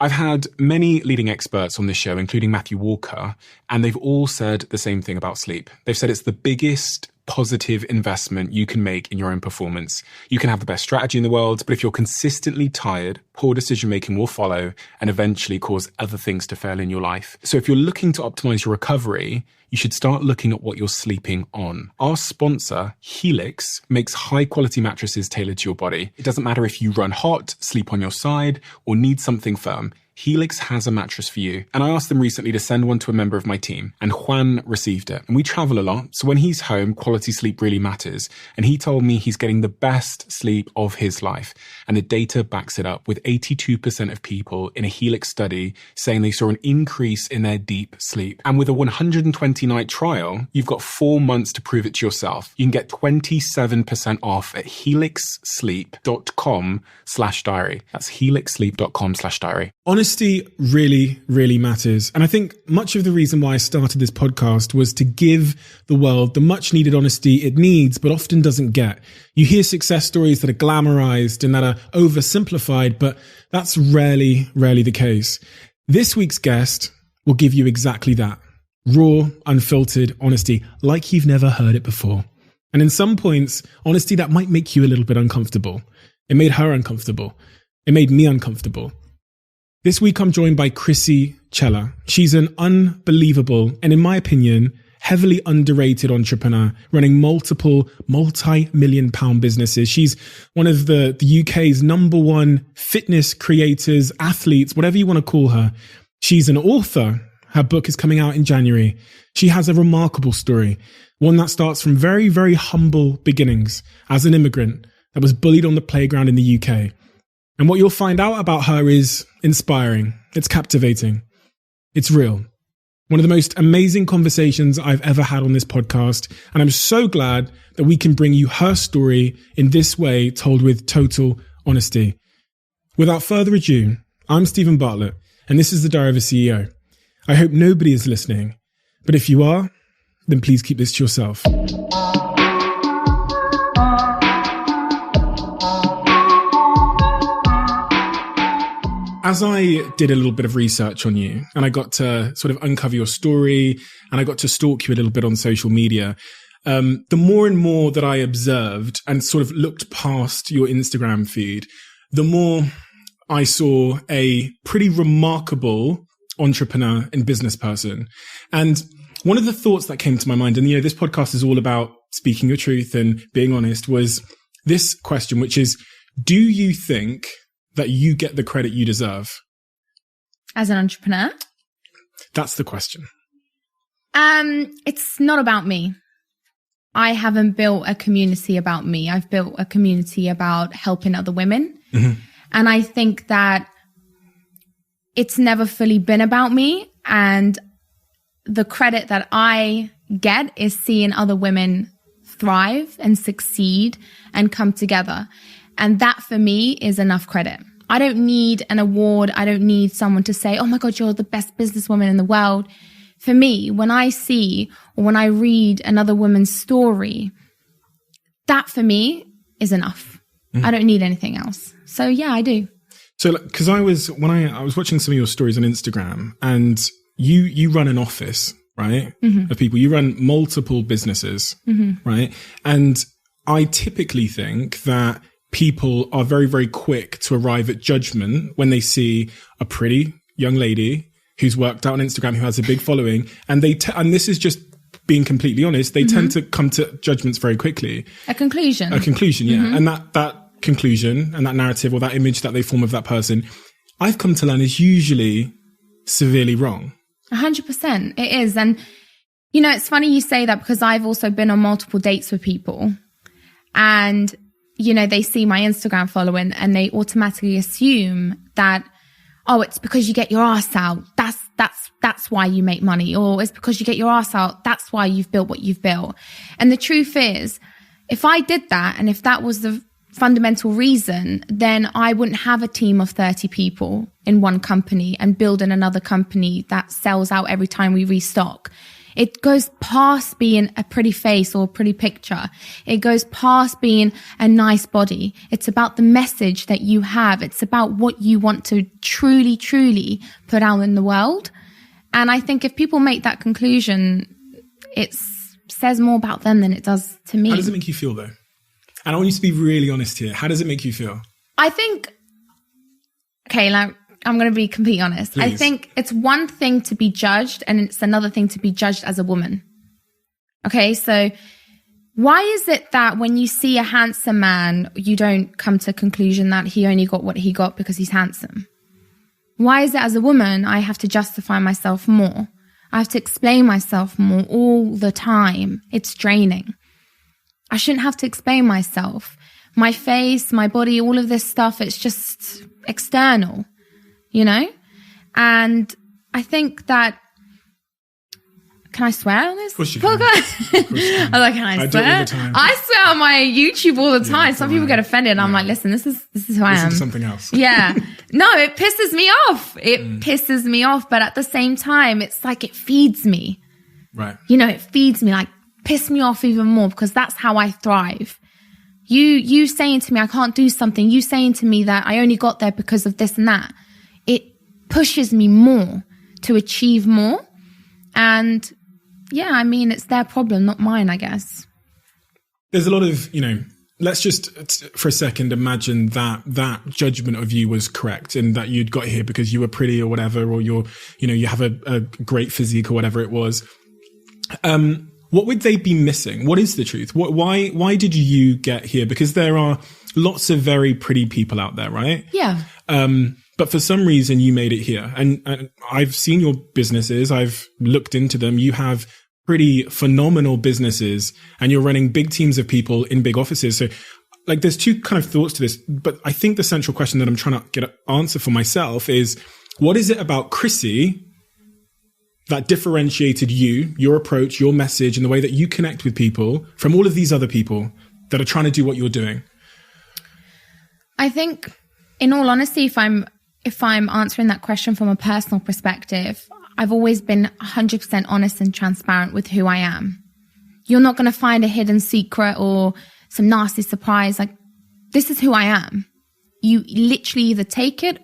I've had many leading experts on this show, including Matthew Walker, and they've all said the same thing about sleep. They've said it's the biggest positive investment you can make in your own performance. You can have the best strategy in the world, but if you're consistently tired, poor decision-making will follow and eventually cause other things to fail in your life. So if you're looking to optimize your recovery, you should start looking at what you're sleeping on. Our sponsor, Helix, makes high-quality mattresses tailored to your body. It doesn't matter if you run hot, sleep on your side, or need something firm. Helix has a mattress for you. And I asked them recently to send one to a member of my team, and Juan received it. And we travel a lot, so when he's home, quality sleep really matters. And he told me he's getting the best sleep of his life. And the data backs it up, with 82% of people in a Helix study saying they saw an increase in their deep sleep. And with a 120-night trial, you've got 4 months to prove it to yourself. You can get 27% off at helixsleep.com/diary. That's helixsleep.com/diary. Honesty really, really matters. And I think much of the reason why I started this podcast was to give the world the much needed honesty it needs, but often doesn't get. You hear success stories that are glamorized and that are oversimplified, but that's rarely the case. This week's guest will give you exactly that. Raw, unfiltered honesty, like you've never heard it before. And in some points, honesty that might make you a little bit uncomfortable. It made her uncomfortable. It made me uncomfortable. This week, I'm joined by Krissy Cela. She's an unbelievable, and in my opinion, heavily underrated entrepreneur running multiple multi-million pound businesses. She's one of the UK's #1 fitness creators, athletes, whatever you want to call her. She's an author. Her book is coming out in January. She has a remarkable story, one that starts from very, very humble beginnings as an immigrant that was bullied on the playground in the UK. And what you'll find out about her is inspiring. It's captivating. It's real. One of the most amazing conversations I've ever had on this podcast. And I'm so glad that we can bring you her story in this way, told with total honesty. Without further ado, I'm Stephen Bartlett, and this is the Diary of a CEO. I hope nobody is listening, but if you are, then please keep this to yourself. As I did a little bit of research on you and I got to sort of uncover your story and I got to stalk you a little bit on social media, the more and more that I observed and sort of looked past your Instagram feed, the more I saw a pretty remarkable entrepreneur and business person. And one of the thoughts that came to my mind, and this podcast is all about speaking your truth and being honest, was this question, which is, do you think that you get the credit you deserve? As an entrepreneur? That's the question. It's not about me. I haven't built a community about me. I've built a community about helping other women. Mm-hmm. And I think that it's never fully been about me. And the credit that I get is seeing other women thrive and succeed and come together. And that for me is enough credit. I don't need an award. I don't need someone to say, oh my God, you're the best businesswoman in the world. For me, when I see or when I read another woman's story, that for me is enough. Mm-hmm. I don't need anything else. So yeah, I do. So, because I was watching some of your stories on Instagram, and you run an office, right? Mm-hmm. Of people. You run multiple businesses, mm-hmm. right? And I typically think that people are very, very quick to arrive at judgment when they see a pretty young lady who's worked out on Instagram, who has a big following, and and this is just being completely honest, they mm-hmm. tend to come to judgments very quickly. A conclusion, yeah. Mm-hmm. And that conclusion and that narrative or that image that they form of that person, I've come to learn is usually severely wrong. 100%. It is. And, it's funny you say that, because I've also been on multiple dates with people, and they see my Instagram following and they automatically assume that, oh, it's because you get your ass out. That's why you make money. Or it's because you get your ass out. That's why you've built what you've built. And the truth is, if I did that, and if that was the fundamental reason, then I wouldn't have a team of 30 people in one company and build in another company that sells out every time we restock. It goes past being a pretty face or a pretty picture. It goes past being a nice body. It's about the message that you have. It's about what you want to truly, truly put out in the world. And I think if people make that conclusion, it says more about them than it does to me. How does it make you feel, though? And I want you to be really honest here. How does it make you feel? I think, okay, like, I'm going to be completely honest. Please. I think it's one thing to be judged and it's another thing to be judged as a woman. Okay, so why is it that when you see a handsome man, you don't come to a conclusion that he only got what he got because he's handsome? Why is it as a woman, I have to justify myself more? I have to explain myself more all the time. It's draining. I shouldn't have to explain myself. My face, my body, all of this stuff, it's just external. You know? And I think that, can I swear on this? Of course you can. I was like, can I swear? do it all the time. I swear on my YouTube all the time. Some people get offended. And I'm like, listen, this is who I am. Listen to something else. Yeah. No, it pisses me off. It pisses me off. But at the same time, it's like it feeds me. Right. You know, it feeds me, like piss me off even more because that's how I thrive. You saying to me, I can't do something. You saying to me that I only got there because of this and that. It pushes me more to achieve more. And yeah, I mean, it's their problem, not mine, I guess. There's a lot of, you know, let's just for a second imagine that judgment of you was correct and that you'd got here because you were pretty or whatever, or you have a great physique or whatever it was. What would they be missing? What is the truth? Why did you get here? Because there are lots of very pretty people out there, right? Yeah. But for some reason you made it here. And I've seen your businesses. I've looked into them. You have pretty phenomenal businesses and you're running big teams of people in big offices. So like there's two kind of thoughts to this, but I think the central question that I'm trying to get an answer for myself is, what is it about Krissy that differentiated you, your approach, your message, and the way that you connect with people from all of these other people that are trying to do what you're doing? I think, in all honesty, if I'm answering that question from a personal perspective, I've always been 100% honest and transparent with who I am. You're not going to find a hidden secret or some nasty surprise. Like, this is who I am. You literally either take it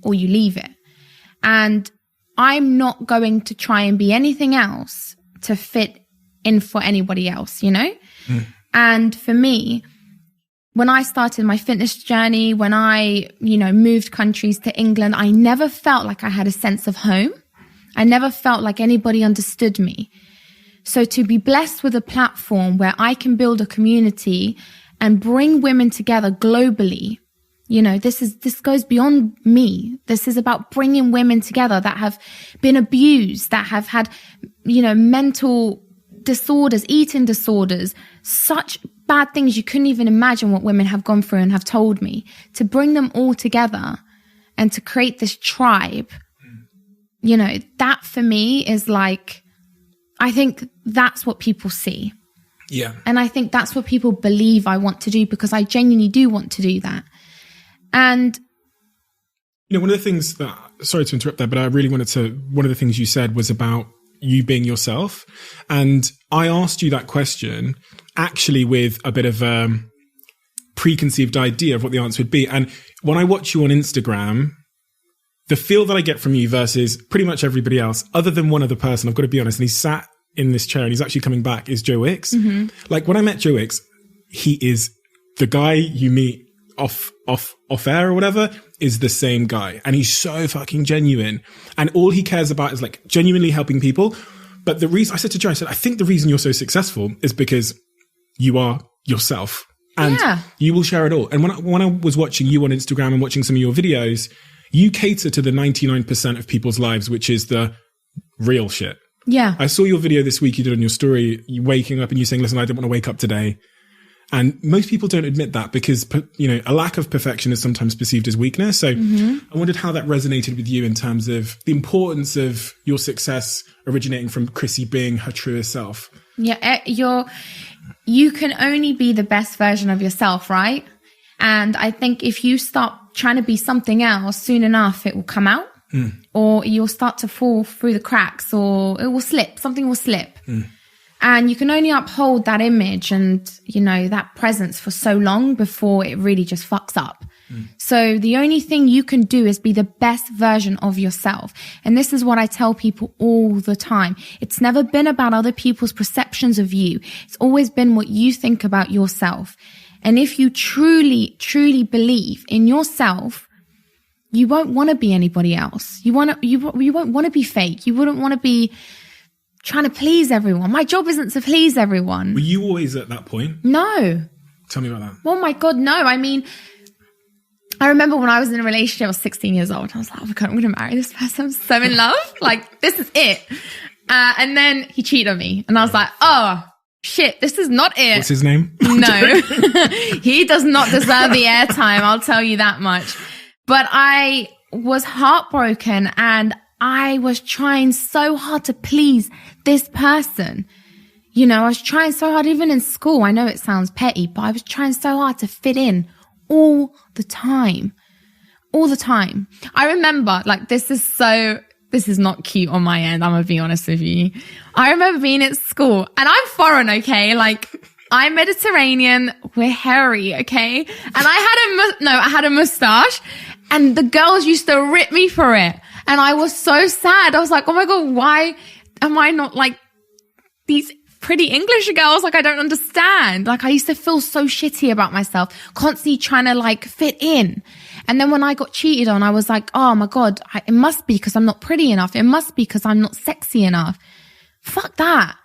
or you leave it. And I'm not going to try and be anything else to fit in for anybody else, you know? And for me, when I started my fitness journey, when I, moved countries to England, I never felt like I had a sense of home. I never felt like anybody understood me. So to be blessed with a platform where I can build a community and bring women together globally, this goes beyond me. This is about bringing women together that have been abused, that have had, mental disorders, eating disorders, such bad things you couldn't even imagine what women have gone through and have told me. To bring them all together and to create this tribe, that for me is like, I think that's what people see. Yeah. And I think that's what people believe I want to do, because I genuinely do want to do that. And one of the things that, sorry to interrupt there, but I really wanted to, one of the things you said was about you being yourself. And I asked you that question actually with a bit of a preconceived idea of what the answer would be. And when I watch you on Instagram, the feel that I get from you versus pretty much everybody else, other than one other person, I've got to be honest, and he's sat in this chair and he's actually coming back, is Joe Wicks. Mm-hmm. Like when I met Joe Wicks, he is the guy you meet off air or whatever, is the same guy. And he's so fucking genuine. And all he cares about is like genuinely helping people. But the reason, I said to Joe, I think the reason you're so successful is because you are yourself and you will share it all. And when I was watching you on Instagram and watching some of your videos, you cater to the 99% of people's lives, which is the real shit. Yeah. I saw your video this week you did on your story, you waking up and you saying, listen, I don't want to wake up today. And most people don't admit that because, a lack of perfection is sometimes perceived as weakness. So I wondered how that resonated with you in terms of the importance of your success originating from Krissy being her truest self. Yeah. You can only be the best version of yourself, right? And I think if you stop trying to be something else, soon enough, it will come out. or you'll start to fall through the cracks, or it will slip, something will slip. And you can only uphold that image and, you know, that presence for so long before it really just fucks up. So the only thing you can do is be the best version of yourself. And this is what I tell people all the time. It's never been about other people's perceptions of you. It's always been what you think about yourself. And if you truly, truly believe in yourself, you won't want to be anybody else. You won't want to be fake. You wouldn't want to be trying to please everyone. My job isn't to please everyone. Were you always at that point? No. Tell me about that. Oh my God, no. I mean, I remember when I was in a relationship, I was 16 years old. I was like, oh my God, I'm going to marry this person. I'm so in love. Like, this is it. And then he cheated on me. And I was like, oh, shit, this is not it. What's his name? No. He does not deserve the airtime. I'll tell you that much. But I was heartbroken and I was trying so hard to please this person. You know, I was trying so hard, even in school. I know it sounds petty, but I was trying so hard to fit in all the time. All the time. I remember, like, this is not cute on my end. I'm going to be honest with you. I remember being at school and I'm foreign, okay? Like, I'm Mediterranean. We're hairy, okay? And I had a mustache and the girls used to rip me for it. And I was so sad. I was like, oh my God, why am I not like these pretty English girls? Like, I don't understand. Like, I used to feel so shitty about myself, constantly trying to like fit in. And then when I got cheated on, I was like, oh my God, it must be because I'm not pretty enough. It must be because I'm not sexy enough. Fuck that.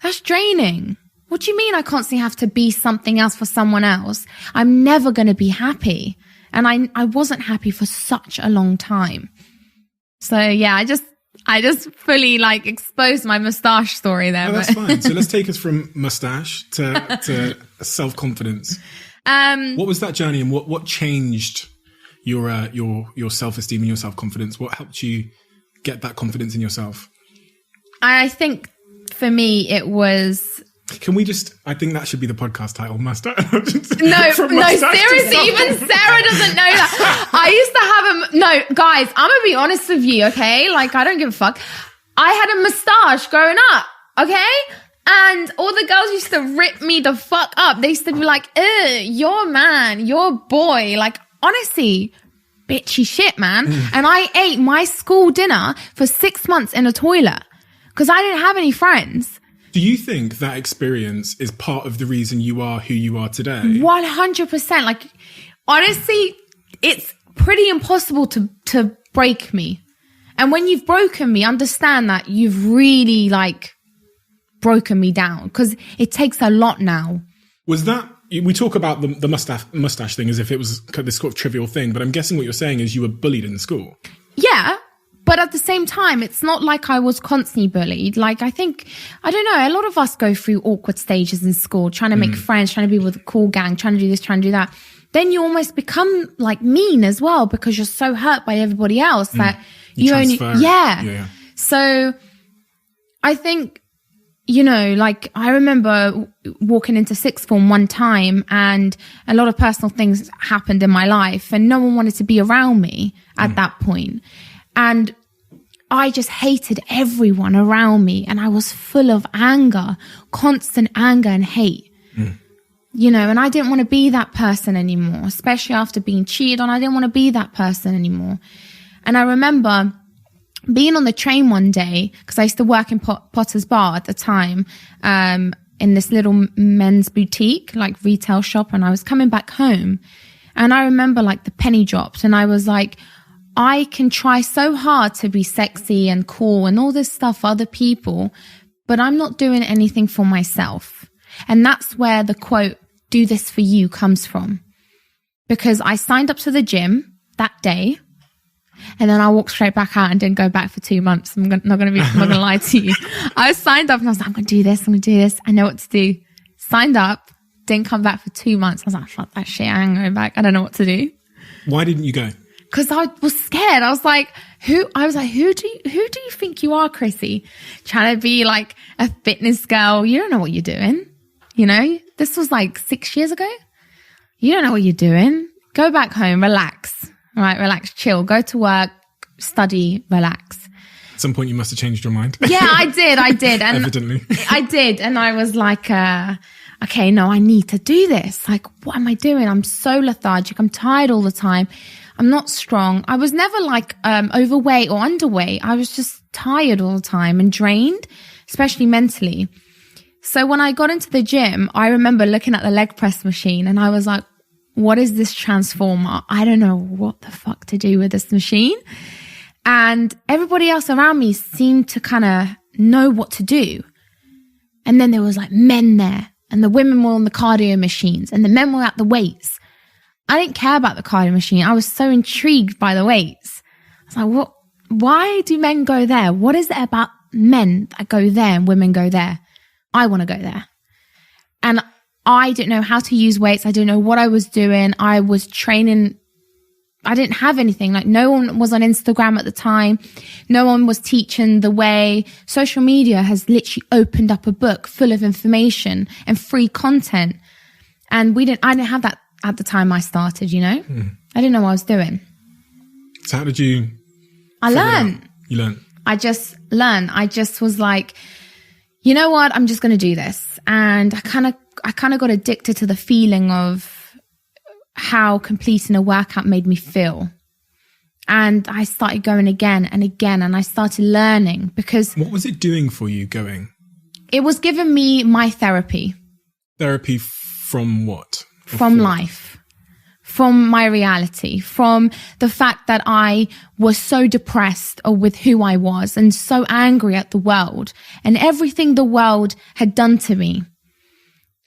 That's draining. What do you mean I constantly have to be something else for someone else? I'm never going to be happy. And I wasn't happy for such a long time. So yeah, I just fully like exposed my mustache story there. Oh, that's fine. So let's take us from mustache to self-confidence. What was that journey and what changed your self-esteem and your self-confidence? What helped you get that confidence in yourself? I think for me, it was... I think that should be the podcast title, Mustache. No, seriously, even Sarah doesn't know that. I used to have guys, I'm going to be honest with you, okay? Like, I don't give a fuck. I had a mustache growing up, okay? And all the girls used to rip me the fuck up. They used to be like, you're man, you're boy. Like, honestly, bitchy shit, man. And I ate my school dinner for 6 months in a toilet because I didn't have any friends. Do you think that experience is part of the reason you are who you are today? 100%. Like, honestly, it's pretty impossible to break me. And when you've broken me, understand that you've really, like, broken me down because it takes a lot now. Was that... We talk about the mustache thing as if it was this sort of trivial thing, but I'm guessing what you're saying is you were bullied in school. Yeah. But at the same time, it's not like I was constantly bullied. Like, I think, I don't know, a lot of us go through awkward stages in school, trying to make friends, trying to be with a cool gang, trying to do this, trying to do that. Then you almost become like mean as well because you're so hurt by everybody else that you only, yeah. So I think, you know, like I remember walking into sixth form one time and a lot of personal things happened in my life and no one wanted to be around me at that point. And I just hated everyone around me. And I was full of anger, constant anger and hate, you know, and I didn't want to be that person anymore, especially after being cheated on. I didn't want to be that person anymore. And I remember being on the train one day, because I used to work in Potter's Bar at the time, in this little men's boutique, like retail shop. And I was coming back home and I remember like the penny dropped and I was like, I can try so hard to be sexy and cool and all this stuff for other people, but I'm not doing anything for myself. And that's where the quote, do this for you, comes from. Because I signed up to the gym that day and then I walked straight back out and didn't go back for 2 months. I'm not going to lie to you. I signed up and I was like, I'm going to do this. I'm going to do this. I know what to do. Signed up, didn't come back for 2 months. I was like, fuck that shit. I ain't going back. I don't know what to do. Why didn't you go? Because I was scared. I was like, who do you think you are, Krissy? Trying to be like a fitness girl. You don't know what you're doing. You know, this was like 6 years ago. You don't know what you're doing. Go back home, relax. All right, relax, chill, go to work, study, relax. At some point you must have changed your mind. Yeah, I did. And evidently. I did. And I was like, okay, no, I need to do this. Like, what am I doing? I'm so lethargic. I'm tired all the time. I'm not strong. I was never like overweight or underweight. I was just tired all the time and drained, especially mentally. So when I got into the gym, I remember looking at the leg press machine and I was like, what is this transformer? I don't know what the fuck to do with this machine. And everybody else around me seemed to kind of know what to do. And then there was like men there and the women were on the cardio machines and the men were at the weights. I didn't care about the cardio machine. I was so intrigued by the weights. I was like, what? Why do men go there? What is it about men that go there and women go there? I want to go there. And I didn't know how to use weights. I didn't know what I was doing. I was training. I didn't have anything. Like no one was on Instagram at the time. No one was teaching the way. Social media has literally opened up a book full of information and free content. And I didn't have that at the time I started, you know? I didn't know what I was doing. So how did you? I learned. You learned. I just learned. I just was like, you know what? I'm just going to do this. And I kind of got addicted to the feeling of how completing a workout made me feel. And I started going again and again, and I started learning because... What was it doing for you going? It was giving me my therapy. Therapy from what? From life. From my reality, from the fact that I was so depressed with who I was and so angry at the world and everything the world had done to me.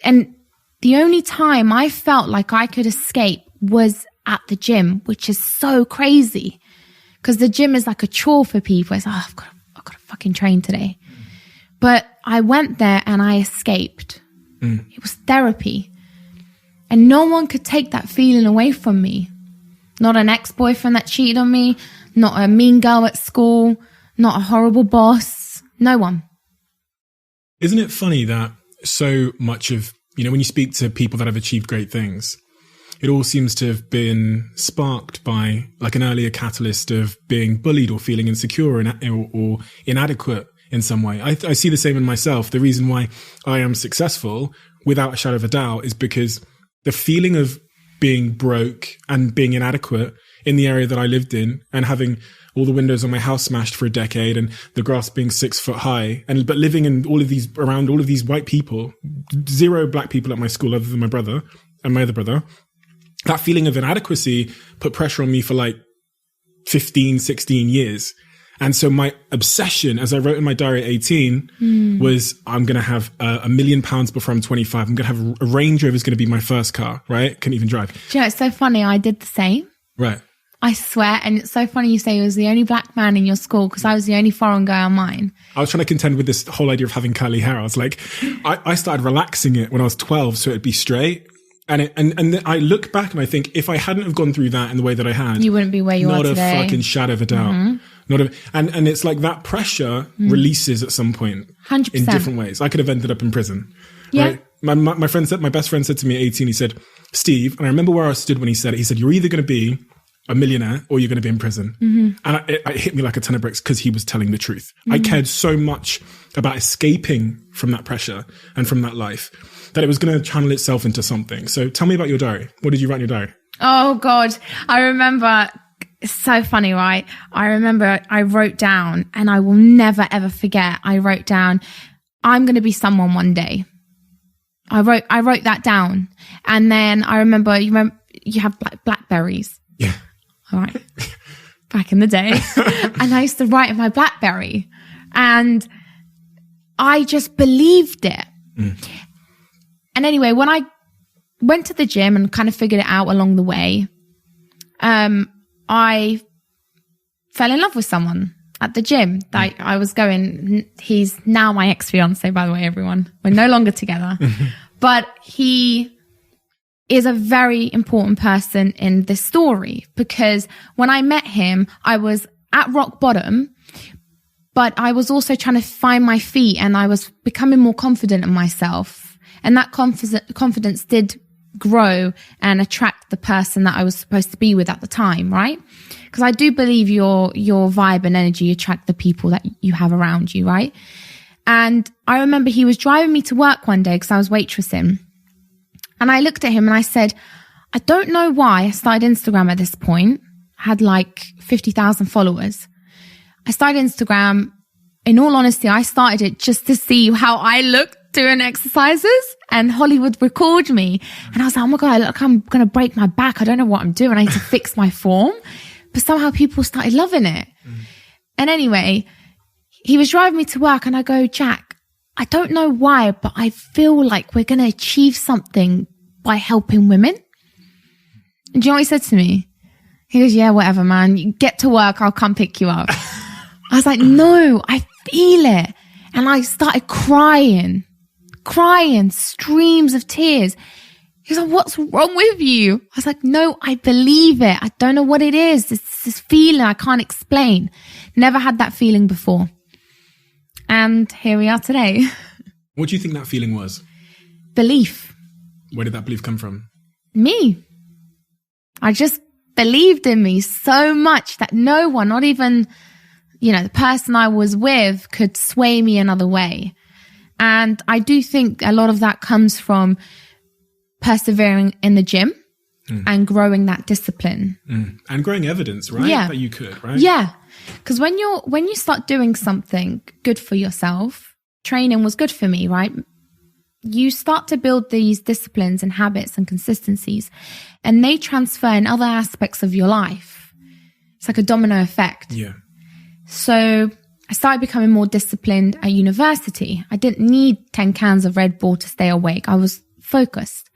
And the only time I felt like I could escape was at the gym, which is so crazy because the gym is like a chore for people. It's like, oh, I've got to fucking train today. But I went there and I escaped. It was therapy. And no one could take that feeling away from me. Not an ex-boyfriend that cheated on me. Not a mean girl at school. Not a horrible boss. No one. Isn't it funny that so much of, when you speak to people that have achieved great things, it all seems to have been sparked by like an earlier catalyst of being bullied or feeling insecure or inadequate in some way. I see the same in myself. The reason why I am successful, without a shadow of a doubt, is because the feeling of being broke and being inadequate in the area that I lived in and having all the windows on my house smashed for a decade and the grass being 6 foot high but living in around all of these white people, 0 black people at my school other than my brother and my other brother, that feeling of inadequacy put pressure on me for like 15, 16 years. And so my obsession, as I wrote in my diary at 18, was I'm going to have £1 million before I'm 25. I'm going to have a Range Rover is going to be my first car, right? Couldn't even drive. Do you know, it's so funny. I did the same. Right. I swear. And it's so funny you say you was the only black man in your school because I was the only foreign guy on mine. I was trying to contend with this whole idea of having curly hair. I was like, I started relaxing it when I was 12 so it'd be straight. And I look back and I think if I hadn't have gone through that in the way that I had, you wouldn't be where you are today. Not a fucking shadow of a doubt. And it's like that pressure releases at some point 100%. in different ways. I could have ended up in prison. Yeah. Right? My best friend said to me at 18, he said, Steve, and I remember where I stood when he said it. He said, you're either going to be a millionaire or you're going to be in prison. And it hit me like a ton of bricks because he was telling the truth. I cared so much about escaping from that pressure and from that life that it was going to channel itself into something. So tell me about your diary. What did you write in your diary? Oh God. I remember, it's so funny, right? I remember I wrote down, and I will never ever forget, I wrote down, I'm going to be someone one day. I wrote that down. And then I remember, you have Blackberries. Yeah. All right. Back in the day. And I used to write in my BlackBerry. And I just believed it. And anyway, when I went to the gym and kind of figured it out along the way, I fell in love with someone at the gym that I was going. He's now my ex-fiance, by the way, everyone. We're no longer together. But he is a very important person in this story because when I met him, I was at rock bottom, but I was also trying to find my feet and I was becoming more confident in myself. And that confidence did grow and attract the person that I was supposed to be with at the time, right? Because I do believe your vibe and energy attract the people that you have around you, right? And I remember he was driving me to work one day because I was waitressing. And I looked at him and I said, I don't know why I started Instagram at this point. I had like 50,000 followers. I started Instagram. In all honesty, I started it just to see how I looked doing exercises, and Holly would record me. And I was like, oh my God, look, I'm going to break my back. I don't know what I'm doing. I need to fix my form. But somehow people started loving it. And anyway, he was driving me to work and I go, Jack, I don't know why, but I feel like we're going to achieve something by helping women. And do you know what he said to me? He goes, yeah, whatever, man. You get to work. I'll come pick you up. I was like, no, I feel it. And I started crying, streams of tears. He was like, what's wrong with you? I was like, no, I believe it. I don't know what it is. It's this feeling I can't explain. Never had that feeling before. And here we are today. What do you think that feeling was? Belief. Where did that belief come from? Me. I just believed in me so much that no one, not even, the person I was with, could sway me another way. And I do think a lot of that comes from persevering in the gym and growing that discipline. And growing evidence, right? Yeah. That you could, right? Yeah. Because when you start doing something good for yourself, training was good for me, right? You start to build these disciplines and habits and consistencies, and they transfer in other aspects of your life. It's like a domino effect. Yeah. So I started becoming more disciplined at university. I didn't need 10 cans of Red Bull to stay awake. I was focused.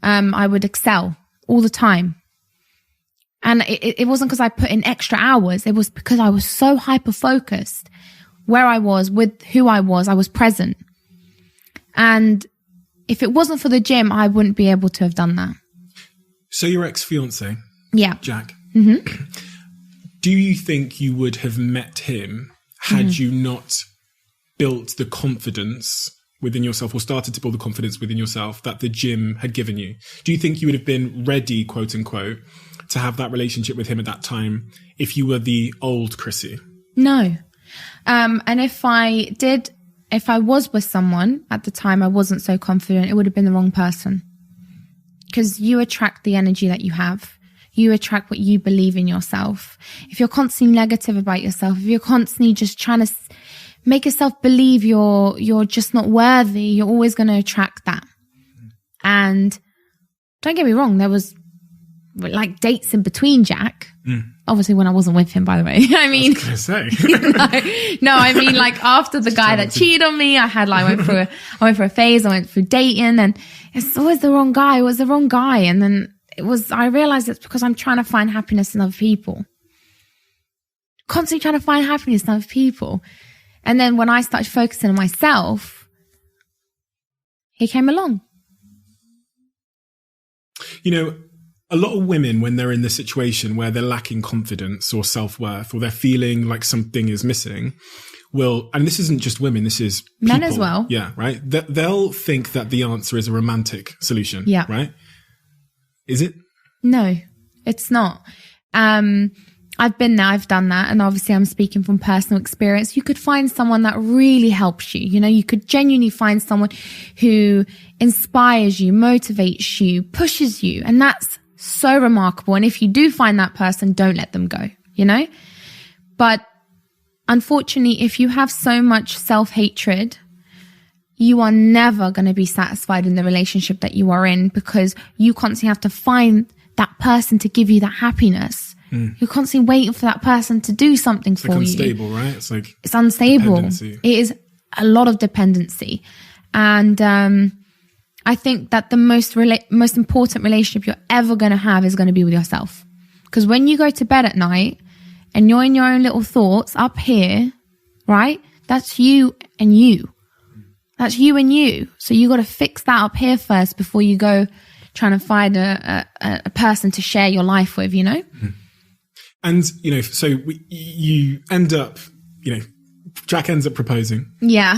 I would excel all the time. And it wasn't because I put in extra hours. It was because I was so hyper-focused. Where I was, with who I was present. And if it wasn't for the gym, I wouldn't be able to have done that. So your ex-fiance, yeah, Jack, mm-hmm. Do you think you would have met him had you not built the confidence within yourself, or started to build the confidence within yourself that the gym had given you? Do you think you would have been ready, quote unquote, to have that relationship with him at that time if you were the old Krissy? No. And if I was with someone at the time I wasn't so confident, it would have been the wrong person. Because you attract the energy that you have. You attract what you believe in yourself. If you're constantly negative about yourself, if you're constantly just trying to make yourself believe you're just not worthy, you're always going to attract that. And don't get me wrong, there was like dates in between, Jack. Obviously when I wasn't with him, by the way. I mean, I was gonna say. no, I mean like after the guy that cheated on me, I went through a phase, I went through dating, and it's always the wrong guy. It was the wrong guy. And then I realized it's because I'm trying to find happiness in other people. Constantly trying to find happiness in other people. And then when I started focusing on myself, he came along. A lot of women, when they're in this situation where they're lacking confidence or self-worth, or they're feeling like something is missing, and this isn't just women, this is people, men as well. Yeah, right? They'll think that the answer is a romantic solution. Yeah. Right? Is it? No, it's not. I've been there, I've done that. And obviously I'm speaking from personal experience. You could find someone that really helps you. You could genuinely find someone who inspires you, motivates you, pushes you. And that's so remarkable. And if you do find that person, don't let them go, But unfortunately, if you have so much self-hatred, you are never going to be satisfied in the relationship that you are in, because you constantly have to find that person to give you that happiness. You're constantly waiting for that person to do something for you. It's unstable, right? It's unstable. Dependency. It is a lot of dependency. And I think that the most important relationship you're ever going to have is going to be with yourself. Because when you go to bed at night and you're in your own little thoughts up here, right? That's you and you. That's you and you. So you got to fix that up here first before you go trying to find a person to share your life with, And, so you end up, Jack ends up proposing. Yeah.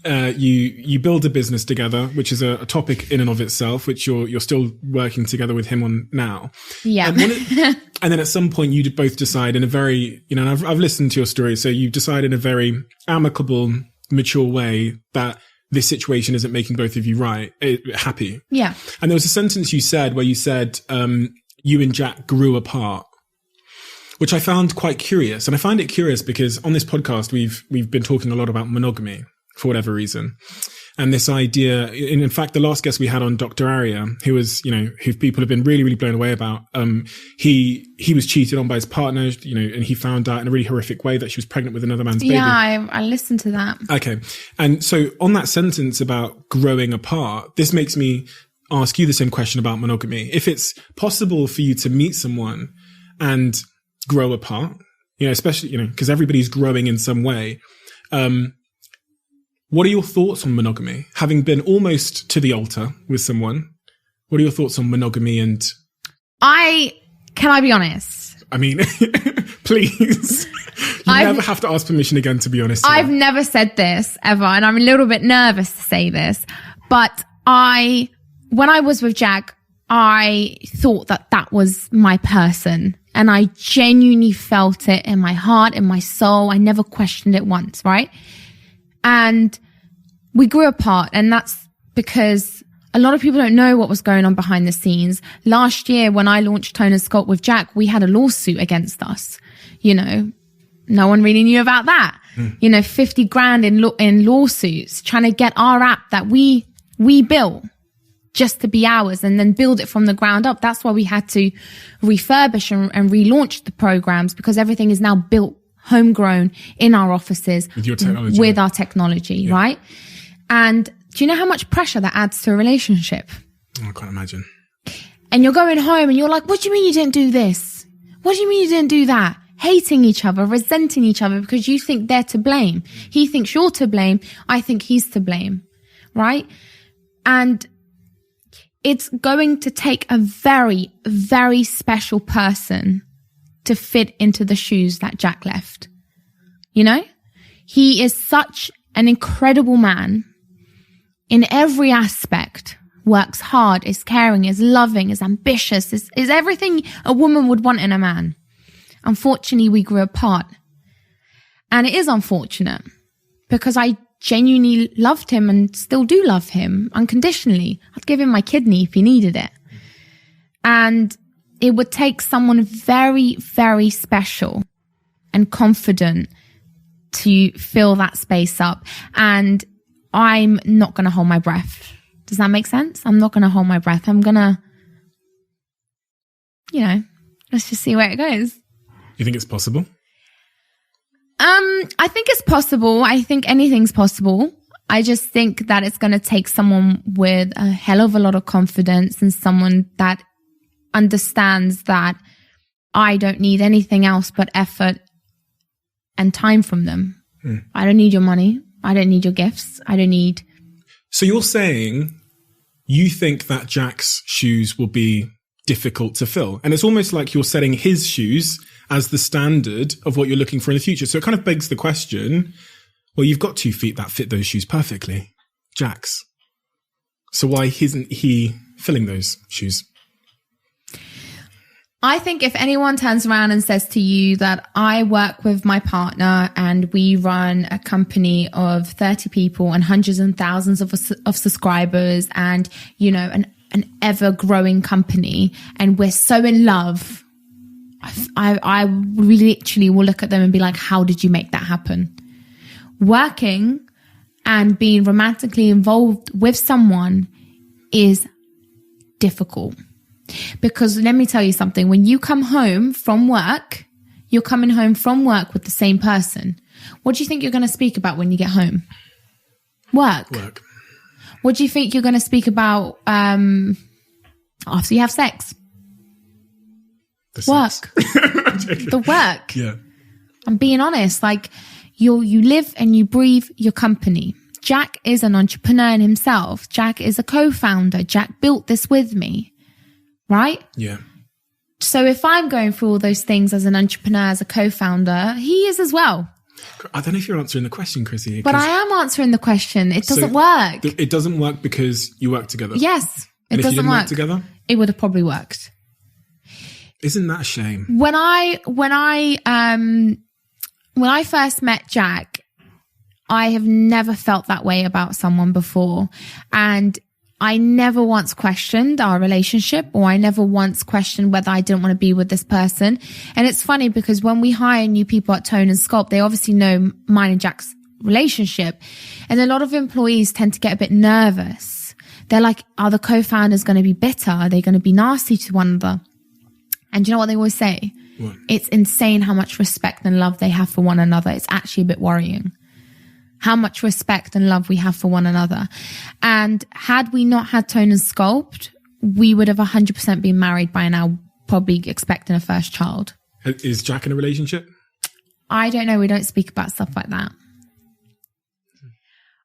You build a business together, which is a topic in and of itself, which you're still working together with him on now. Yeah. And then at some point you both decide in a very, and I've listened to your story. So you decide in a very amicable, mature way that this situation isn't making both of you happy. Yeah. And there was a sentence you said where you said, you and Jack grew apart, which I found quite curious. And I find it curious because on this podcast, we've been talking a lot about monogamy for whatever reason. And this idea, in fact, the last guest we had on, Dr. Arya, who was, who people have been really, really blown away about, he was cheated on by his partner, and he found out in a really horrific way that she was pregnant with another man's baby. Yeah, I listened to that. Okay. And so on that sentence about growing apart, this makes me ask you the same question about monogamy. If it's possible for you to meet someone and grow apart, especially, because everybody's growing in some way, what are your thoughts on monogamy? Having been almost to the altar with someone, what are your thoughts on monogamy? And can I be honest? I mean, please. You never have to ask permission again, to be honest. I've never said this ever, and I'm a little bit nervous to say this, but when I was with Jack, I thought that was my person, and I genuinely felt it in my heart, in my soul. I never questioned it once, right? And we grew apart, and that's because a lot of people don't know what was going on behind the scenes. Last year, when I launched Tone and Sculpt with Jack, we had a lawsuit against us. No one really knew about that. 50 grand in lawsuits, trying to get our app that we built just to be ours and then build it from the ground up. That's why we had to refurbish and relaunch the programs, because everything is now built homegrown in our offices with your technology, with our technology, right? And do you know how much pressure that adds to a relationship? I can't imagine. And you're going home and you're like, what do you mean you didn't do this? What do you mean you didn't do that? Hating each other, resenting each other because you think they're to blame. He thinks you're to blame. I think he's to blame, right? And it's going to take a very, very special person to fit into the shoes that Jack left. He is such an incredible man in every aspect, works hard, is caring, is loving, is ambitious, is everything a woman would want in a man. Unfortunately, we grew apart. And it is unfortunate because I genuinely loved him and still do love him unconditionally. I'd give him my kidney if he needed it. And it would take someone very, very special and confident to fill that space up. And I'm not going to hold my breath. Does that make sense? I'm not going to hold my breath. I'm going to, let's just see where it goes. You think it's possible? I think it's possible. I think anything's possible. I just think that it's going to take someone with a hell of a lot of confidence and someone that understands that I don't need anything else but effort and time from them. I don't need your money. I don't need your gifts. I don't need... So you're saying you think that Jack's shoes will be difficult to fill. And it's almost like you're setting his shoes as the standard of what you're looking for in the future. So it kind of begs the question, well, you've got 2 feet that fit those shoes perfectly, Jack's. So why isn't he filling those shoes? I think if anyone turns around and says to you that I work with my partner and we run a company of 30 people and hundreds and thousands of subscribers and, an ever growing company, and we're so in love, I literally will look at them and be like, how did you make that happen? Working and being romantically involved with someone is difficult. Because let me tell you something, when you come home from work, you're coming home from work with the same person. What do you think you're going to speak about when you get home? Work. What do you think you're going to speak about after you have sex? Work. The work. Yeah. I'm being honest. Like you live and you breathe your company. Jack is an entrepreneur in himself. Jack is a co-founder. Jack built this with me. Right? Yeah. So if I'm going through all those things as an entrepreneur, as a co-founder, he is as well. I don't know if you're answering the question, Krissy. But I am answering the question. It doesn't work. It doesn't work because you work together. Yes, and if doesn't you didn't work work together, it would have probably worked. Isn't that a shame? When I first met Jack, I have never felt that way about someone before, and I never once questioned our relationship, or I never once questioned whether I didn't want to be with this person. And it's funny because when we hire new people at Tone and Sculpt, they obviously know mine and Jack's relationship. And a lot of employees tend to get a bit nervous. They're like, are the co-founders going to be bitter? Are they going to be nasty to one another? And you know what they always say? What? It's insane how much respect and love they have for one another. It's actually a bit worrying how much respect and love we have for one another. And had we not had Tone and Sculpt, we would have 100% been married by now, probably expecting a first child. Is Jack in a relationship? I don't know. We don't speak about stuff like that.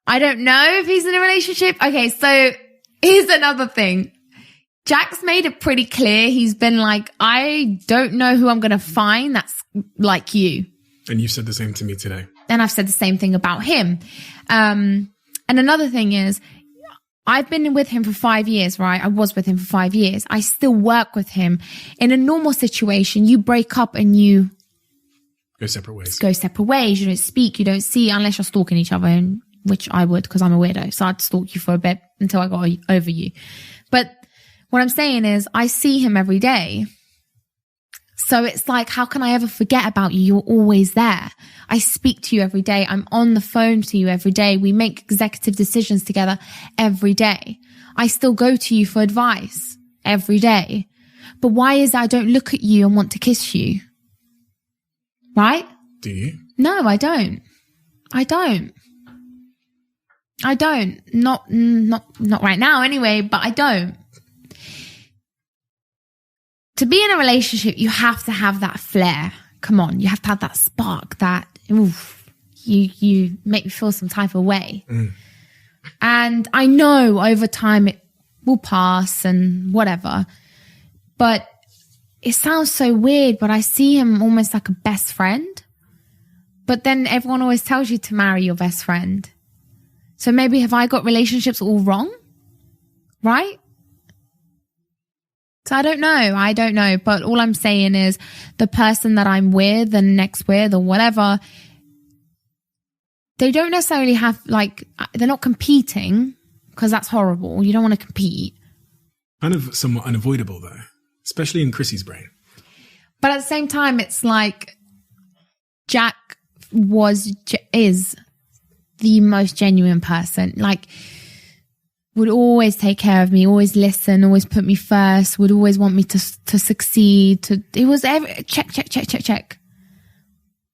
I don't know if he's in a relationship. Okay, so here's another thing. Jack's made it pretty clear. He's been like, I don't know who I'm going to find that's like you. And you've said the same to me today. And I've said the same thing about him. And another thing is, I've been with him for 5 years, right? I was with him for 5 years. I still work with him. In a normal situation, you break up and you go separate ways. You don't speak, you don't see, unless you're stalking each other, which I would because I'm a weirdo. So I'd stalk you for a bit until I got over you. But what I'm saying is, I see him every day. So it's like, how can I ever forget about you? You're always there. I speak to you every day. I'm on the phone to you every day. We make executive decisions together every day. I still go to you for advice every day. But why is it I don't look at you and want to kiss you? Right? Do you? No, I don't. Not right now anyway, but I don't. To be in a relationship, you have to have that flair. Come on, you have to have that spark, that, you make me feel some type of way. Mm. And I know over time it will pass and whatever. But it sounds so weird, but I see him almost like a best friend. But then everyone always tells you to marry your best friend. So maybe have I got relationships all wrong? Right? So I don't know. But all I'm saying is the person that I'm with and next with or whatever, they don't necessarily have, like, they're not competing, because that's horrible. You don't want to compete. Kind of somewhat unavoidable though, especially in Krissy's brain. But at the same time, it's like Jack is the most genuine person. Like, would always take care of me, always listen, always put me first, would always want me to succeed. It was check.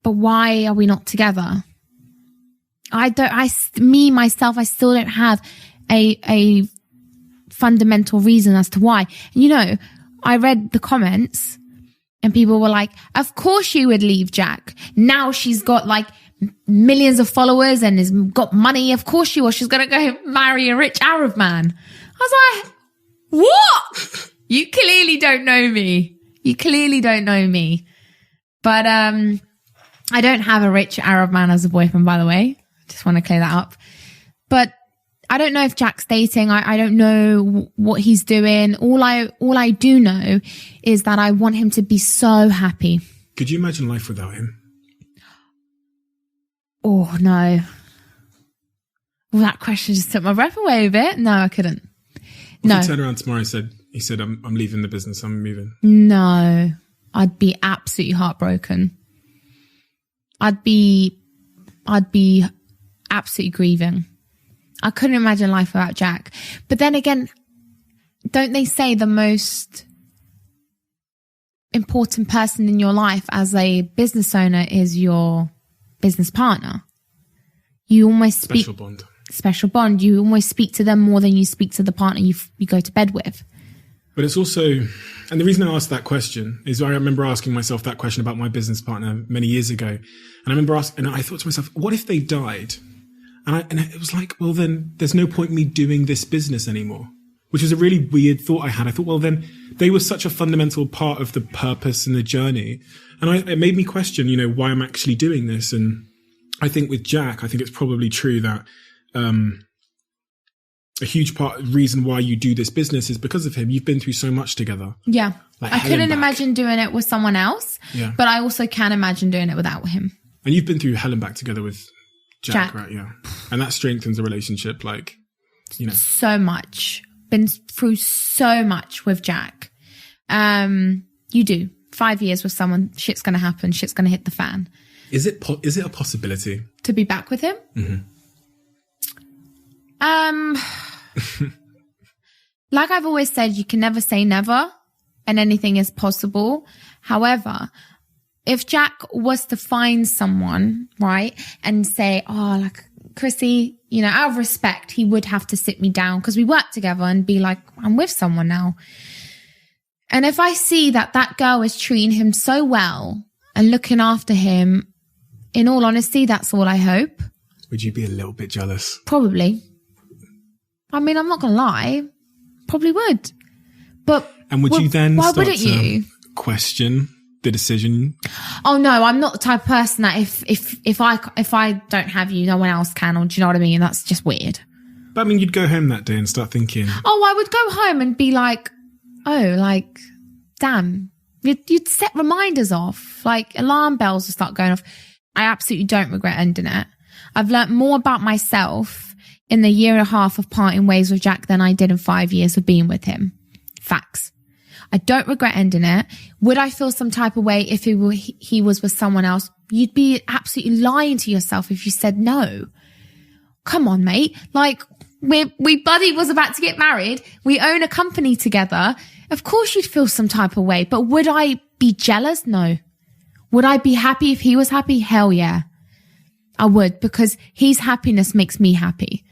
But why are we not together? I still don't have a fundamental reason as to why. And, you know, I read the comments and people were like, of course you would leave Jack. Now she's got like millions of followers and has got money. Of course she was. She's going to go marry a rich Arab man. I was like, what? You clearly don't know me. But I don't have a rich Arab man as a boyfriend, by the way. Just want to clear that up. But I don't know if Jack's dating. I don't know what he's doing. All I do know is that I want him to be so happy. Could you imagine life without him? Oh, no. Well, that question just took my breath away a bit. No, I couldn't. No. If he turned around tomorrow and he said, I'm leaving the business, I'm moving. No, I'd be absolutely heartbroken. I'd be absolutely grieving. I couldn't imagine life without Jack. But then again, don't they say the most important person in your life as a business owner is your business partner? You almost speak... Special bond. You almost speak to them more than you speak to the partner you go to bed with. But it's also... And the reason I asked that question is I remember asking myself that question about my business partner many years ago. And I remember and I thought to myself, what if they died? And it was like, well, then there's no point me doing this business anymore, which was a really weird thought I had. I thought, well, then they were such a fundamental part of the purpose and the journey. And it made me question, why I'm actually doing this. And I think with Jack, I think it's probably true that a huge reason why you do this business is because of him. You've been through so much together. Yeah. Like I couldn't imagine doing it with someone else, but I also can imagine doing it without him. And you've been through hell and back together with Jack, right? Yeah. And that strengthens the relationship, like, you know. So much. Been through so much with Jack. You do. 5 years with someone, shit's going to happen. Shit's going to hit the fan. Is it a possibility? To be back with him? Mm-hmm. Like I've always said, you can never say never and anything is possible. However, if Jack was to find someone, right, and say, oh, like, Krissy, you know, out of respect, he would have to sit me down because we work together and be like, I'm with someone now. And if I see that that girl is treating him so well and looking after him, in all honesty, that's all I hope. Would you be a little bit jealous? Probably. I mean, I'm not going to lie. Probably would. But and would you then why start wouldn't to you question the decision? Oh no, I'm not the type of person that if I don't have you, no one else can, or do you know what I mean? That's just weird. But I mean, you'd go home that day and start thinking. Oh, I would go home and be like, oh, like, damn. You'd set reminders off, like alarm bells would start going off. I absolutely don't regret ending it. I've learnt more about myself in the year and a half of parting ways with Jack than I did in 5 years of being with him. Facts. I don't regret ending it. Would I feel some type of way if he was with someone else? You'd be absolutely lying to yourself if you said no. Come on, mate. Like, Buddy was about to get married. We own a company together. Of course you'd feel some type of way. But would I be jealous? No. Would I be happy if he was happy? Hell yeah. I would, because his happiness makes me happy.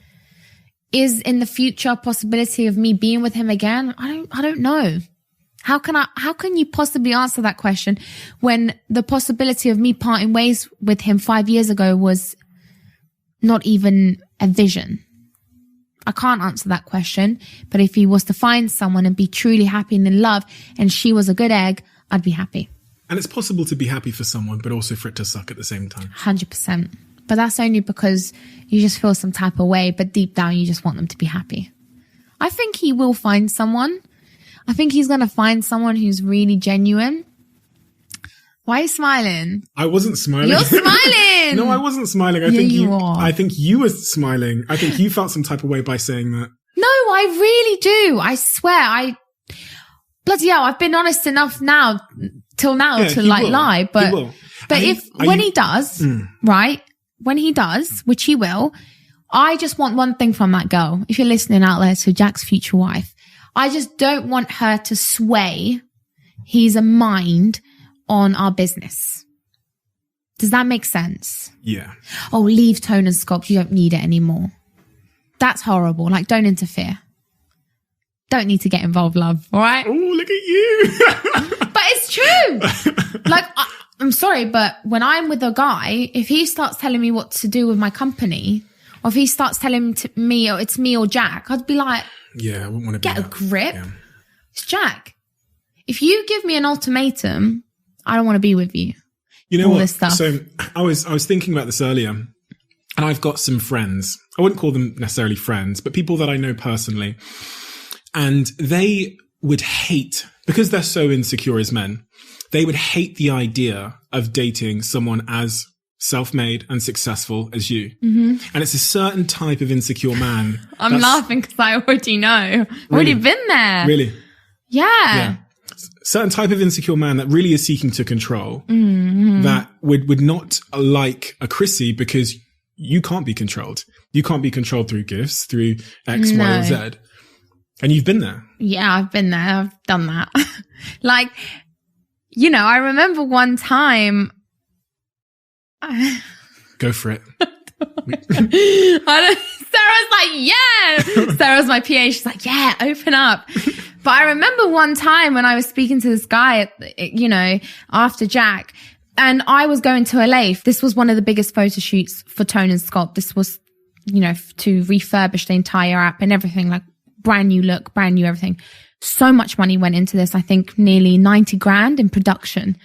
Is in the future a possibility of me being with him again? I don't know. How can you possibly answer that question when the possibility of me parting ways with him 5 years ago was not even a vision? I can't answer that question, but if he was to find someone and be truly happy and in love and she was a good egg, I'd be happy. And it's possible to be happy for someone, but also for it to suck at the same time. 100%. But that's only because you just feel some type of way, but deep down you just want them to be happy. I think he will find someone. I think he's going to find someone who's really genuine. Why are you smiling? I wasn't smiling. You're smiling! No, I wasn't smiling. I think you were smiling. I think you felt some type of way by saying that. No, I really do. I swear. Bloody hell, I've been honest enough till now to like lie. But when he does, right? When he does, which he will, I just want one thing from that girl. If you're listening out there to Jack's future wife, I just don't want her to sway his mind on our business. Does that make sense? Yeah. Oh, leave Tone and Sculpt. You don't need it anymore. That's horrible. Like, don't interfere. Don't need to get involved, love. All right? Oh, look at you. But it's true. Like, I'm sorry, but when I'm with a guy, if he starts telling me what to do with my company, or if he starts telling me, oh, it's me or Jack, I'd be like, yeah, I wouldn't want to get a grip. Yeah. It's Jack. If you give me an ultimatum, I don't want to be with you. You know all what? This stuff. So I was thinking about this earlier, and I've got some friends. I wouldn't call them necessarily friends, but people that I know personally. And they would hate, because they're so insecure as men, they would hate the idea of dating someone as self-made and successful as you. Mm-hmm. And it's a certain type of insecure man. I'm laughing because I already know. Really? Already been there. Really? Yeah. Certain type of insecure man that really is seeking to control, that would not like a Krissy because you can't be controlled. You can't be controlled through gifts, through X, Y, or Z. And you've been there. Yeah, I've been there. I've done that. Like, you know, I remember one time. Go for it. Sarah's like, yeah. Sarah's my PA. She's like, yeah, open up. But I remember one time when I was speaking to this guy, you know, after Jack, and I was going to LA. This was one of the biggest photo shoots for Tone and Sculpt. This was, you know, to refurbish the entire app and everything, like brand new look, brand new everything. So much money went into this. I think nearly 90 grand in production.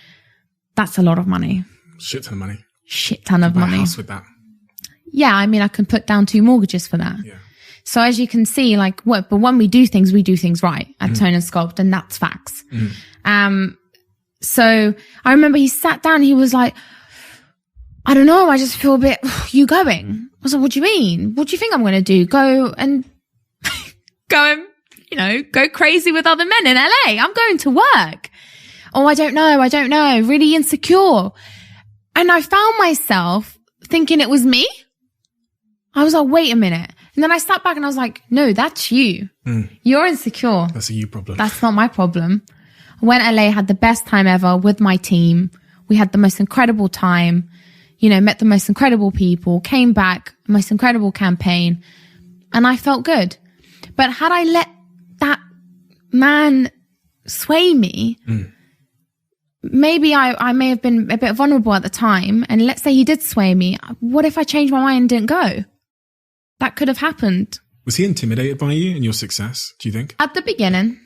That's a lot of money. Shit ton of money. shit ton of money. Buy a house with that. Yeah, I mean, I can put down 2 mortgages for that. Yeah. So as you can see, like, but when we do things right at Tone and Sculpt, and that's facts. So I remember he sat down, he was like, I don't know, I just feel a bit, you going? I was like, what do you mean? What do you think I'm going to do? Go and, go crazy with other men in LA. I'm going to work. Oh, I don't know. Really insecure. And I found myself thinking it was me. I was like, wait a minute. And then I sat back and I was like, no, that's you. You're insecure. That's a you problem. That's not my problem. I went LA, had the best time ever with my team. We had the most incredible time, met the most incredible people, came back, most incredible campaign, and I felt good. But had I let that man sway me, maybe I may have been a bit vulnerable at the time. And let's say he did sway me. What if I changed my mind and didn't go? That could have happened. Was he intimidated by you and your success, do you think? At the beginning,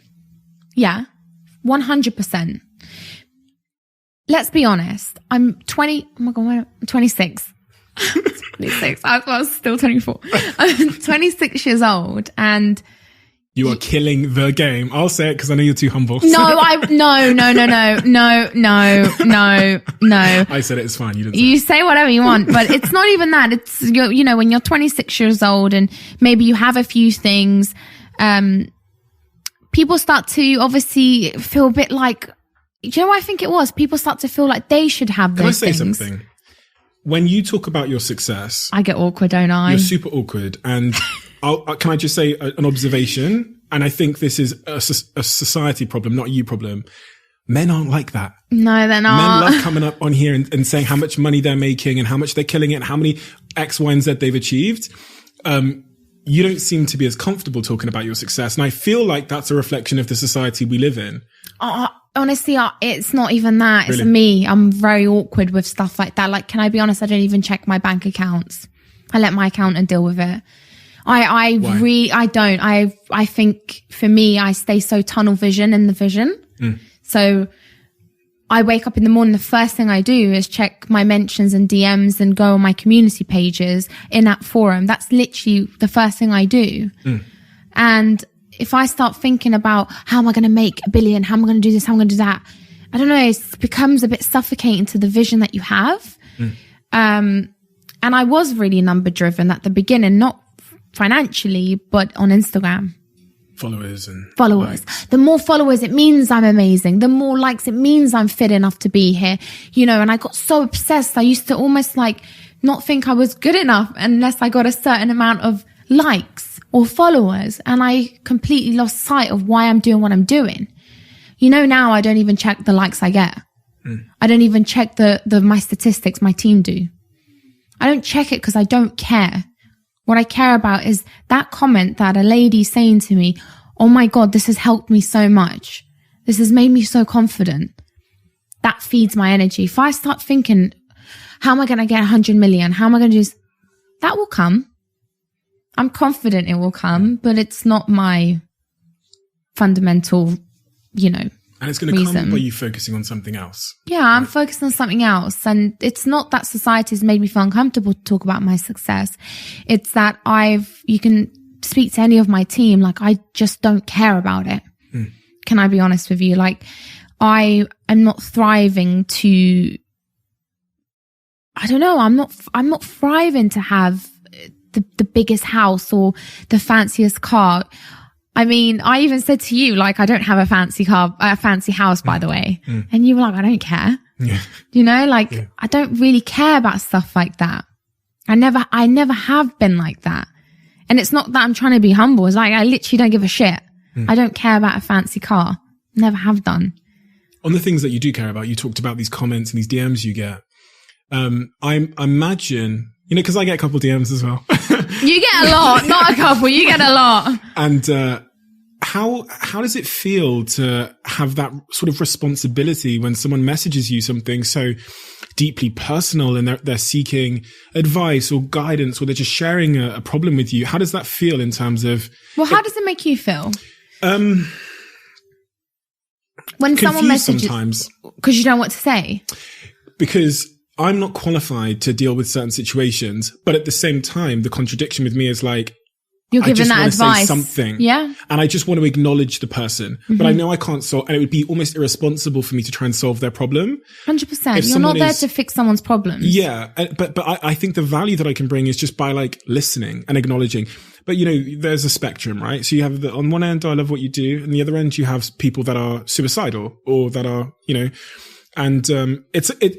yeah, 100%. Let's be honest. I'm 20. Oh my God, I'm 26. 26. I was still 24. I'm 26 years old, and you are killing the game. I'll say it because I know you're too humble. No. I said it. It's fine. You didn't. You say whatever you want, but it's not even that. It's when you're 26 years old and maybe you have a few things, people start to obviously feel a bit like, what I think it was? People start to feel like they should have those things. Can I say something? When you talk about your success, I get awkward, don't I? You're super awkward. And can I just say an observation? And I think this is a society problem, not a you problem. Men aren't like that. No, they're not. Men love coming up on here and saying how much money they're making and how much they're killing it and how many X, Y, and Z they've achieved. You don't seem to be as comfortable talking about your success. And I feel like that's a reflection of the society we live in. Honestly, it's not even that. It's Really? me. I'm very awkward with stuff like that. Like, can I be honest? I don't even check my bank accounts. I let my accountant deal with it. I don't. I think for me, I stay so tunnel vision in the vision. So I wake up in the morning. The first thing I do is check my mentions and DMs and go on my community pages in that forum. That's literally the first thing I do. And if I start thinking about how am I going to make $1 billion? How am I going to do this? How am I going to do that? I don't know. It becomes a bit suffocating to the vision that you have. And I was really number driven at the beginning, not financially, but on Instagram. Followers. Likes. The more followers, it means I'm amazing. The more likes, it means I'm fit enough to be here. And I got so obsessed. I used to almost not think I was good enough unless I got a certain amount of likes or followers. And I completely lost sight of why I'm doing what I'm doing. Now I don't even check the likes I get. I don't even check my statistics my team do. I don't check it because I don't care. What I care about is that comment that a lady's saying to me, oh my God, this has helped me so much. This has made me so confident. That feeds my energy. If I start thinking, how am I going to get 100 million? How am I going to do this? That will come. I'm confident it will come, but it's not my fundamental, And it's going to come by you focusing on something else. Yeah, I'm focused on something else. And it's not that society's made me feel uncomfortable to talk about my success. It's that you can speak to any of my team, I just don't care about it. Can I be honest with you? I am not thriving to, I don't know, I'm not thriving to have the biggest house or the fanciest car. I mean, I even said to you, I don't have a fancy house, by the way. And you were like, I don't care. Yeah. I don't really care about stuff like that. I never have been like that. And it's not that I'm trying to be humble. It's I literally don't give a shit. I don't care about a fancy car. Never have done. On the things that you do care about, you talked about these comments and these DMs you get. I imagine, because I get a couple of DMs as well. You get a lot, not a couple. You get a lot. And how does it feel to have that sort of responsibility when someone messages you something so deeply personal and they're seeking advice or guidance, or they're just sharing a problem with you? How does that feel in terms of? Well, how does it make you feel? When someone messages, sometimes because you don't know what to say. Because I'm not qualified to deal with certain situations, but at the same time, the contradiction with me is like, you're giving that advice. Say something. Yeah. And I just want to acknowledge the person, but I know I can't solve, and it would be almost irresponsible for me to try and solve their problem. 100%. You're not there to fix someone's problems. Yeah. But I think the value that I can bring is just by like listening and acknowledging. But you know, there's a spectrum, right? So you have on one end, I love what you do. And the other end, you have people that are suicidal or that are, you know, and,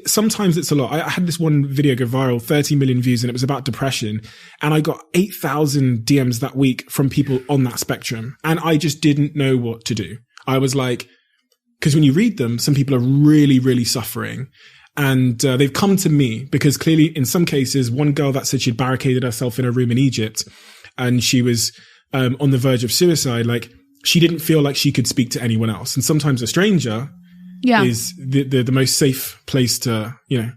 sometimes it's a lot. I had this one video go viral, 30 million views, and it was about depression. And I got 8,000 DMs that week from people on that spectrum. And I just didn't know what to do. I was like, because when you read them, some people are really, really suffering. And they've come to me because clearly in some cases, one girl that said she'd barricaded herself in a room in Egypt and she was on the verge of suicide, like she didn't feel like she could speak to anyone else. And sometimes a stranger is the most safe place to, you know.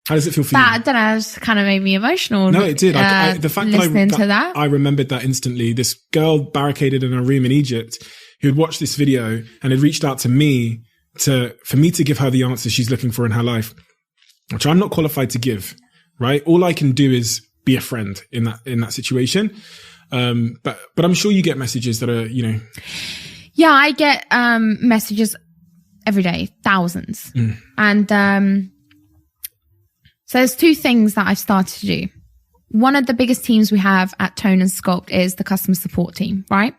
How does it feel for you? I don't know, it kind of made me emotional. No, it did. The fact that I remembered that instantly. This girl barricaded in a room in Egypt who had watched this video and had reached out to me for me to give her the answers she's looking for in her life, which I'm not qualified to give, right? All I can do is be a friend in that situation. But I'm sure you get messages that are, you know. Yeah, I get messages every day, thousands. And so there's two things that I've started to do. One of the biggest teams we have at Tone and Sculpt is the customer support team, right?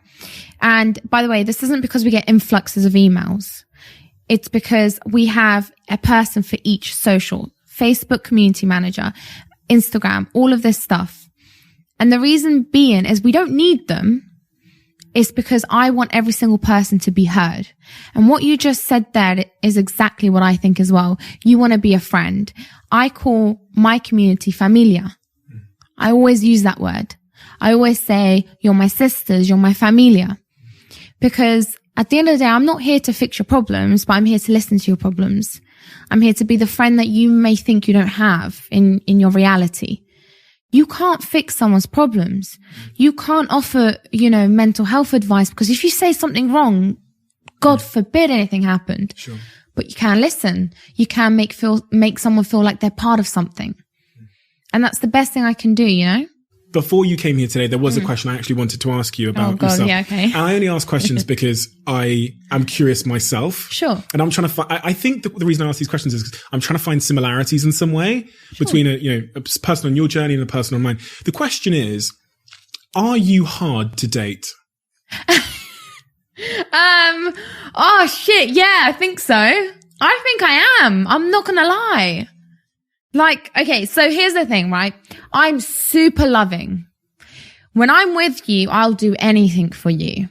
And by the way, this isn't because we get influxes of emails. It's because we have a person for each social, Facebook community manager, Instagram, all of this stuff. And the reason being is we don't need them. It's because I want every single person to be heard. And what you just said there is exactly what I think as well. You want to be a friend. I call my community familia. I always use that word. I always say, you're my sisters, you're my familia. Because at the end of the day, I'm not here to fix your problems, but I'm here to listen to your problems. I'm here to be the friend that you may think you don't have in your reality. You can't fix someone's problems. You can't offer, you know, mental health advice because if you say something wrong, God forbid anything happened. Sure. But you can listen. You can make someone feel like they're part of something. And that's the best thing I can do, you know? Before you came here today, there was a question I actually wanted to ask you about yourself. Yeah, okay. And I only ask questions because I am curious myself. Sure. And I'm trying to I think the reason I ask these questions is because I'm trying to find similarities in some way between a person on your journey and a person on mine. The question is, are you hard to date? Oh shit. Yeah, I think so. I think I am. I'm not going to lie. Like, okay, so here's the thing, right? I'm super loving. When I'm with you, I'll do anything for you.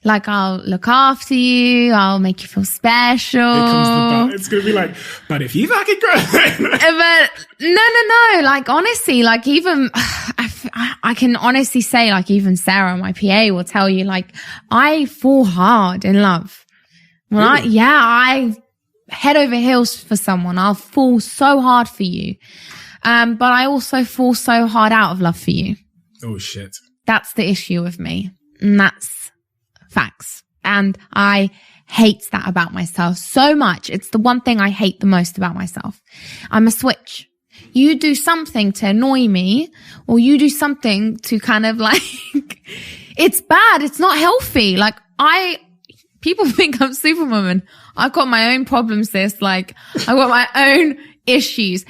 Like, I'll look after you. I'll make you feel special. Here comes the but. It's going to be like, but if you fucking grow. But no. Like, honestly, like even, I can honestly say, like even Sarah, my PA, will tell you, like, I fall hard in love. When really? I head over heels for someone. I'll fall so hard for you. But I also fall so hard out of love for you. Oh, shit. That's the issue with me. And that's facts. And I hate that about myself so much. It's the one thing I hate the most about myself. I'm a switch. You do something to annoy me, or you do something to kind of like, it's bad. It's not healthy. Like people think I'm Superwoman. I've got my own problems, sis. Like, I've got my own issues.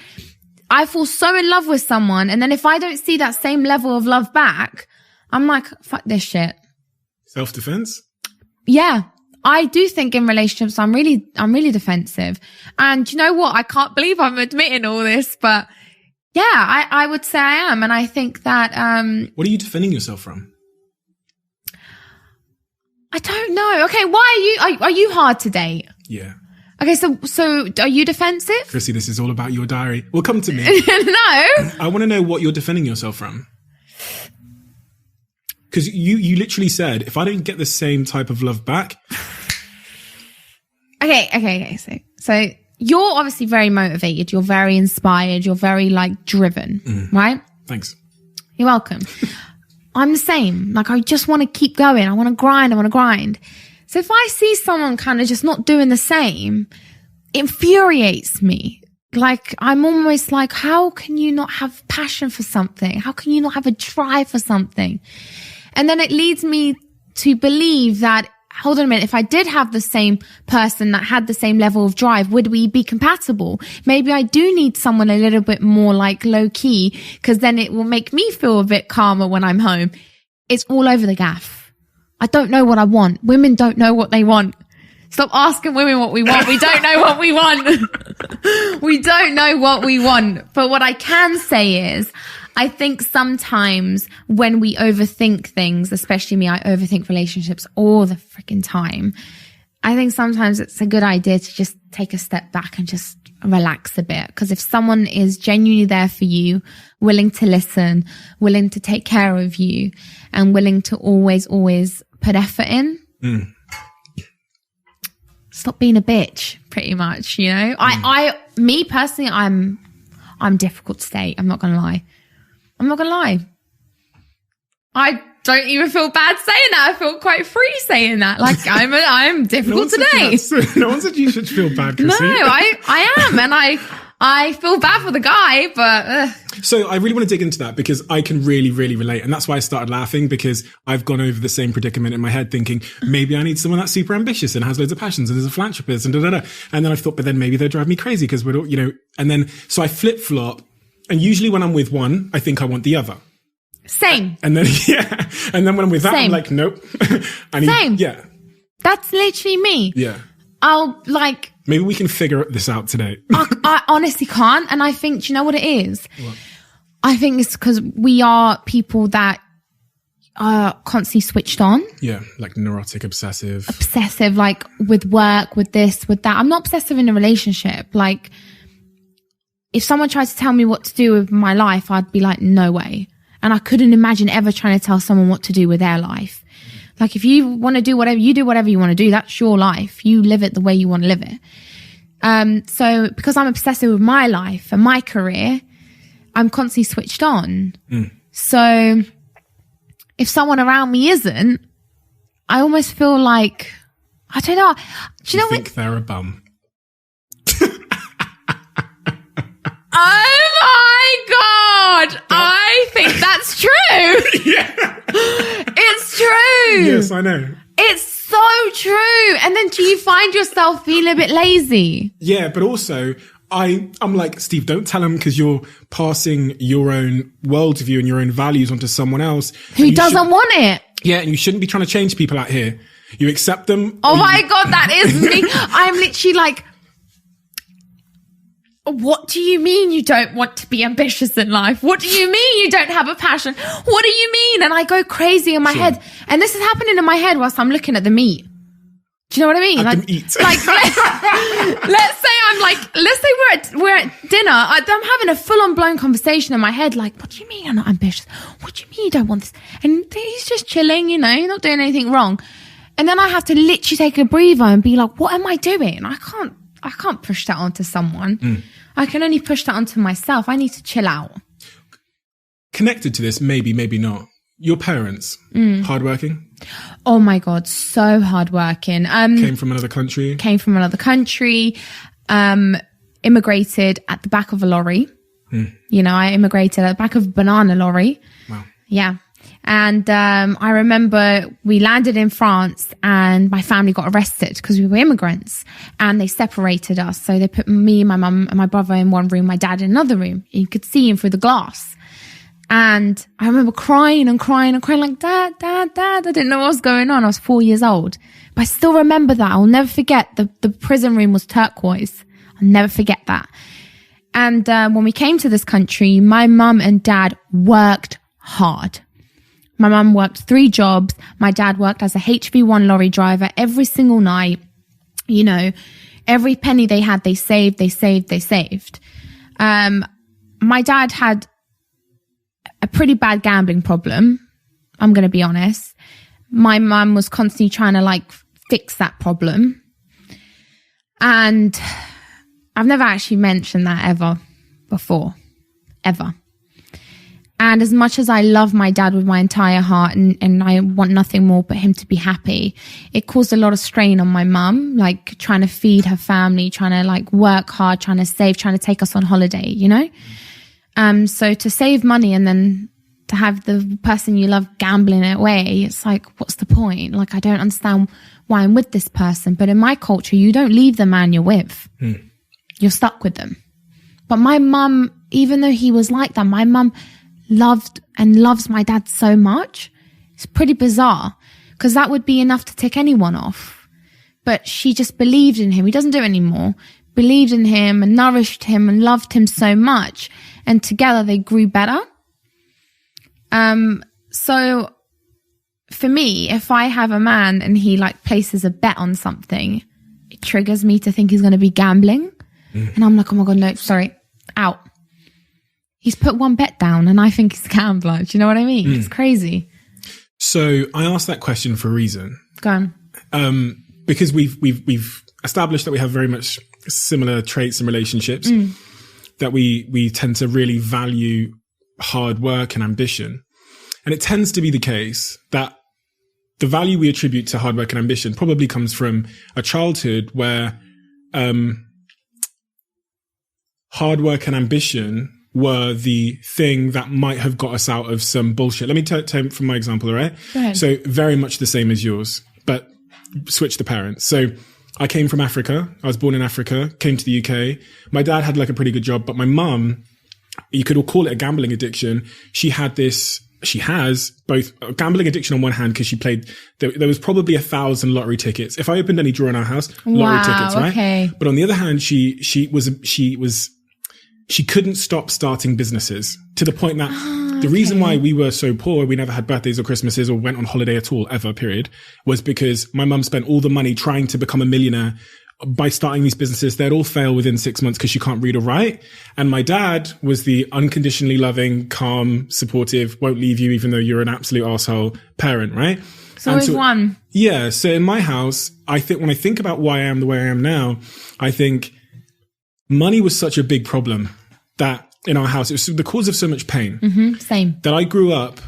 I fall so in love with someone, and then if I don't see that same level of love back, I'm like, fuck this shit. Self-defense? Yeah. I do think in relationships, I'm really defensive. And you know what? I can't believe I'm admitting all this, but yeah, I would say I am. And I think that, what are you defending yourself from? I don't know. Okay. Why are you hard to date? Yeah. Okay. So are you defensive? Krissy, this is all about your diary. Well, come to me. No. I want to know what you're defending yourself from. Because you literally said, if I don't get the same type of love back. Okay. So you're obviously very motivated. You're very inspired. You're very like driven, right? Thanks. You're welcome. I'm the same. Like, I just want to keep going. I want to grind. So if I see someone kind of just not doing the same, it infuriates me. Like, I'm almost like, how can you not have passion for something? How can you not have a drive for something? And then it leads me to believe that, hold on a minute, if I did have the same person that had the same level of drive, would we be compatible? Maybe I do need someone a little bit more like low key, because then it will make me feel a bit calmer when I'm home. It's all over the gaff. I don't know what I want. Women don't know what they want. Stop asking women what we want. We don't know what we want. We don't know what we want. But what I can say is, I think sometimes when we overthink things, especially me, I overthink relationships all the freaking time. I think sometimes it's a good idea to just take a step back and just relax a bit. Because if someone is genuinely there for you, willing to listen, willing to take care of you, and willing to always put effort in, stop being a bitch, pretty much, you know? Me personally, I'm difficult to date. I'm not gonna lie. I don't even feel bad saying that. I feel quite free saying that. Like, I'm difficult to date. No one said you should feel bad, Krissy. No, I am. And I feel bad for the guy, but... So I really want to dig into that because I can really, really relate. And that's why I started laughing, because I've gone over the same predicament in my head thinking, maybe I need someone that's super ambitious and has loads of passions and is a philanthropist and da-da-da. And then I thought, but then maybe they'll drive me crazy because we're all, you know, and then, so I flip-flop. And usually when I'm with one, I think I want the other. Same. And then, yeah. And then when I'm with that, Same. I'm like, nope. Same. Yeah. That's literally me. Yeah. I'll like... Maybe we can figure this out today. I honestly can't. And I think, do you know what it is? What? I think it's because we are people that are constantly switched on. Yeah. Like neurotic, obsessive, like with work, with this, with that. I'm not obsessive in a relationship. Like, if someone tried to tell me what to do with my life, I'd be like, no way. And I couldn't imagine ever trying to tell someone what to do with their life. Like, if you want to do whatever, you do whatever you want to do. That's your life. You live it the way you want to live it. So because I'm obsessive with my life and my career, I'm constantly switched on. So if someone around me isn't, I almost feel like, I don't know. Do you know think they're a bum? Oh my God. I think that's true. Yeah. It's true. Yes, I know. It's so true. And then do you find yourself feeling a bit lazy? Yeah, but also I'm like, Steve, don't tell him, because you're passing your own worldview and your own values onto someone else who doesn't want it. Yeah, and you shouldn't be trying to change people out here. You accept them. Oh my God, that is me. I'm literally like, what do you mean you don't want to be ambitious in life? What do you mean you don't have a passion? What do you mean? And I go crazy in my head. And this is happening in my head whilst I'm looking at the meat. Do you know what I mean? At like, the meat. Like, let's say we're at dinner. I'm having a full-on blown conversation in my head. Like, what do you mean you're not ambitious? What do you mean you don't want this? And he's just chilling, you know, not doing anything wrong. And then I have to literally take a breather and be like, what am I doing? I can't push that onto someone. I can only push that onto myself. I need to chill out. Connected to this, maybe not. Your parents, hardworking? Oh my God, so hardworking. Came from another country? Immigrated at the back of a lorry. You know, I immigrated at the back of a banana lorry. Wow. Yeah. And I remember we landed in France and my family got arrested because we were immigrants, and they separated us. So they put me, my mum and my brother in one room, my dad in another room. You could see him through the glass. And I remember crying like, Dad. I didn't know what was going on. I was 4 years old. But I still remember that. I'll never forget. The prison room was turquoise. I'll never forget that. And when we came to this country, my mum and dad worked hard. My mum worked 3 jobs. My dad worked as a HV1 lorry driver every single night. You know, every penny they had, they saved. My dad had a pretty bad gambling problem. I'm going to be honest. My mum was constantly trying to like fix that problem. And I've never actually mentioned that ever before. Ever. And as much as I love my dad with my entire heart and I want nothing more but him to be happy, it caused a lot of strain on my mum, like trying to feed her family, trying to like work hard, trying to save, trying to take us on holiday, you know? So to save money and then to have the person you love gambling it away, it's like, what's the point? Like, I don't understand why I'm with this person. But in my culture, you don't leave the man you're with. You're stuck with them. But my mum, even though he was like that, my mum loved and loves my dad so much. It's pretty bizarre because that would be enough to tick anyone off. But she just believed in him. He doesn't do it anymore. Believed in him and nourished him and loved him so much. And together they grew better. So for me, if I have a man and he like places a bet on something, it triggers me to think he's going to be gambling. And I'm like, oh my God, no, sorry, out. He's put one bet down and I think he's a gambler. Do you know what I mean? It's crazy. So I asked that question for a reason. Go on. Because we've established that we have very much similar traits and relationships, that we tend to really value hard work and ambition. And it tends to be the case that the value we attribute to hard work and ambition probably comes from a childhood where hard work and ambition were the thing that might have got us out of some bullshit. Let me tell from my example, all right? Go ahead. So very much the same as yours, but switch the parents. So I came from Africa. I was born in Africa, came to the UK. My dad had like a pretty good job, but my mum, you could call it a gambling addiction. She has both a gambling addiction on one hand because she played, there was probably 1,000 lottery tickets. If I opened any drawer in our house, lottery tickets, right? Okay. But on the other hand, she couldn't stop starting businesses to the point that the reason why we were so poor, we never had birthdays or Christmases or went on holiday at all, ever, period, was because my mum spent all the money trying to become a millionaire by starting these businesses. They'd all fail within 6 months because she can't read or write. And my dad was the unconditionally loving, calm, supportive, won't leave you even though you're an absolute arsehole parent, right? So always one. Yeah. So in my house, I think when I think about why I am the way I am now, I think money was such a big problem that in our house, it was the cause of so much pain. Same. That I grew up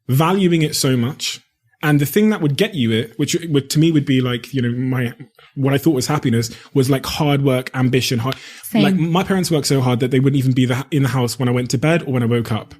valuing it so much. And the thing that would get you it, which would, to me would be like, you know, what I thought was happiness was like hard work, ambition. Same. Like my parents worked so hard that they wouldn't even be in the house when I went to bed or when I woke up.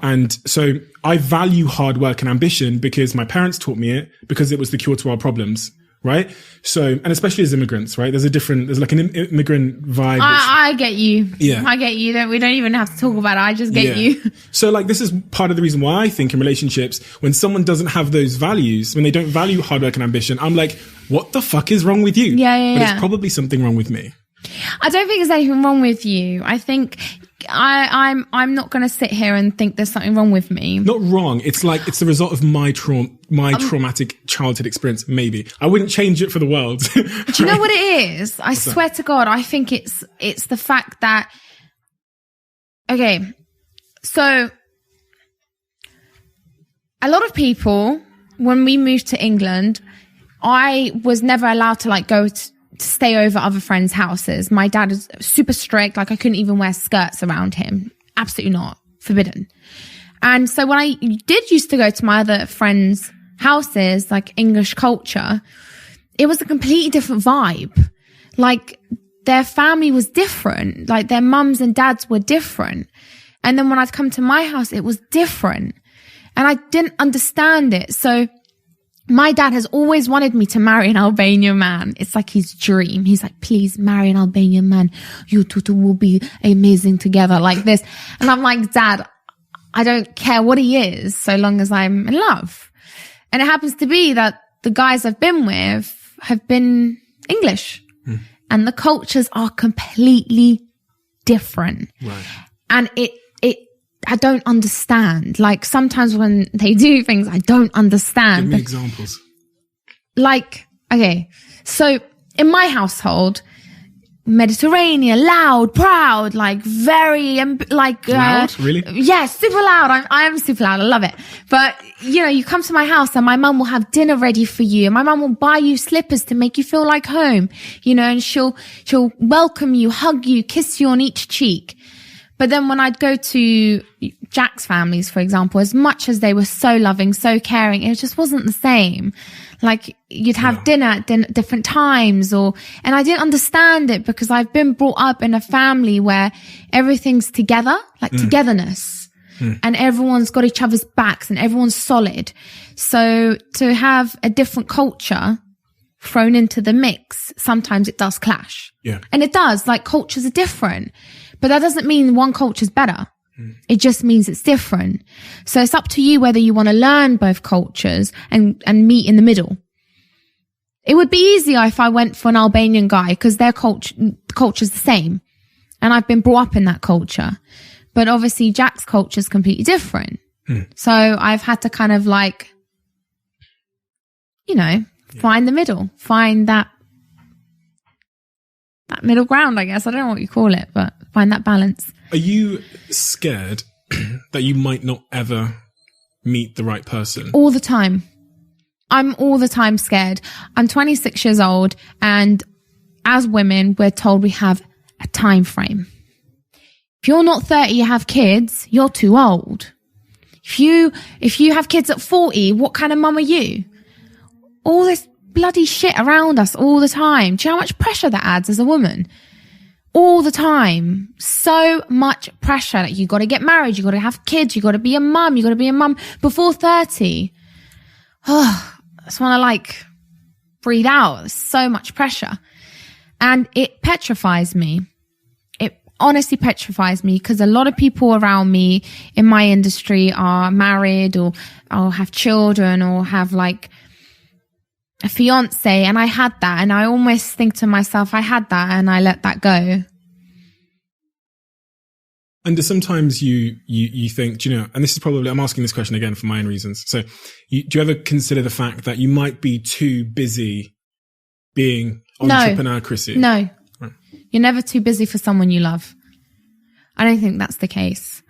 And so I value hard work and ambition because my parents taught me it, because it was the cure to our problems. Right. So, and especially as immigrants, right? There's like an immigrant vibe. I get you. Yeah. I get you. We don't even have to talk about it. I just get you. So like, this is part of the reason why I think in relationships, when someone doesn't have those values, when they don't value hard work and ambition, I'm like, what the fuck is wrong with you? Yeah. But it's probably something wrong with me. I don't think there's anything wrong with you. I think I'm not going to sit here and think there's something wrong with me. Not wrong. It's like, it's the result of my traumatic childhood experience. Maybe I wouldn't change it for the world. Do you know what it is? I swear to God, I think it's the fact that, okay, so a lot of people, when we moved to England, I was never allowed to like go to stay over other friends' houses. My dad is super strict. Like I couldn't even wear skirts around him. Absolutely not. Forbidden. And so when I did used to go to my other friends' houses, like English culture, it was a completely different vibe. Like their family was different. Like their mums and dads were different. And then when I'd come to my house, it was different. And I didn't understand it. So my dad has always wanted me to marry an Albanian man. It's like his dream. He's like, please marry an Albanian man. You two will be amazing together like this. And I'm like, Dad, I don't care what he is so long as I'm in love. And it happens to be that the guys I've been with have been English. And the cultures are completely different. Right. And I don't understand. Like sometimes when they do things, I don't understand. Give me examples. Like, okay. So in my household, Mediterranean, loud, proud, like very, like, loud? Really? Yeah, super loud. I am super loud. I love it. But you know, you come to my house and my mum will have dinner ready for you. And my mum will buy you slippers to make you feel like home, you know, and she'll welcome you, hug you, kiss you on each cheek. But then when I'd go to Jack's families, for example, as much as they were so loving, so caring, it just wasn't the same. Like you'd have dinner at different times and I didn't understand it because I've been brought up in a family where everything's together, like togetherness, and everyone's got each other's backs and everyone's solid. So to have a different culture thrown into the mix, sometimes it does clash. Yeah. And it does, like cultures are different. But that doesn't mean one culture is better. It just means it's different. So it's up to you whether you want to learn both cultures and meet in the middle. It would be easier if I went for an Albanian guy because their culture's the same. And I've been brought up in that culture. But obviously Jack's culture is completely different. So I've had to kind of like, find the middle, find that middle ground, I guess. I don't know what you call it, but find that balance. Are you scared that you might not ever meet the right person? All the time. I'm all the time scared. I'm 26 years old, and as women, we're told we have a time frame. If you're not 30, you have kids, you're too old. If you have kids at 40, what kind of mum are you? All this bloody shit around us all the time. Do you know how much pressure that adds as a woman? All the time. So much pressure that you got to get married, you got to have kids, you got to be a mum, before 30. Oh, I just want to like breathe out. There's so much pressure. And it petrifies me. It honestly petrifies me because a lot of people around me in my industry are married or have children or have like a fiance, and I had that, and I almost think to myself, I had that and I let that go. And sometimes you think, and this is probably, I'm asking this question again for my own reasons. So do you ever consider the fact that you might be too busy being entrepreneur, Krissy? No. Right. You're never too busy for someone you love. I don't think that's the case.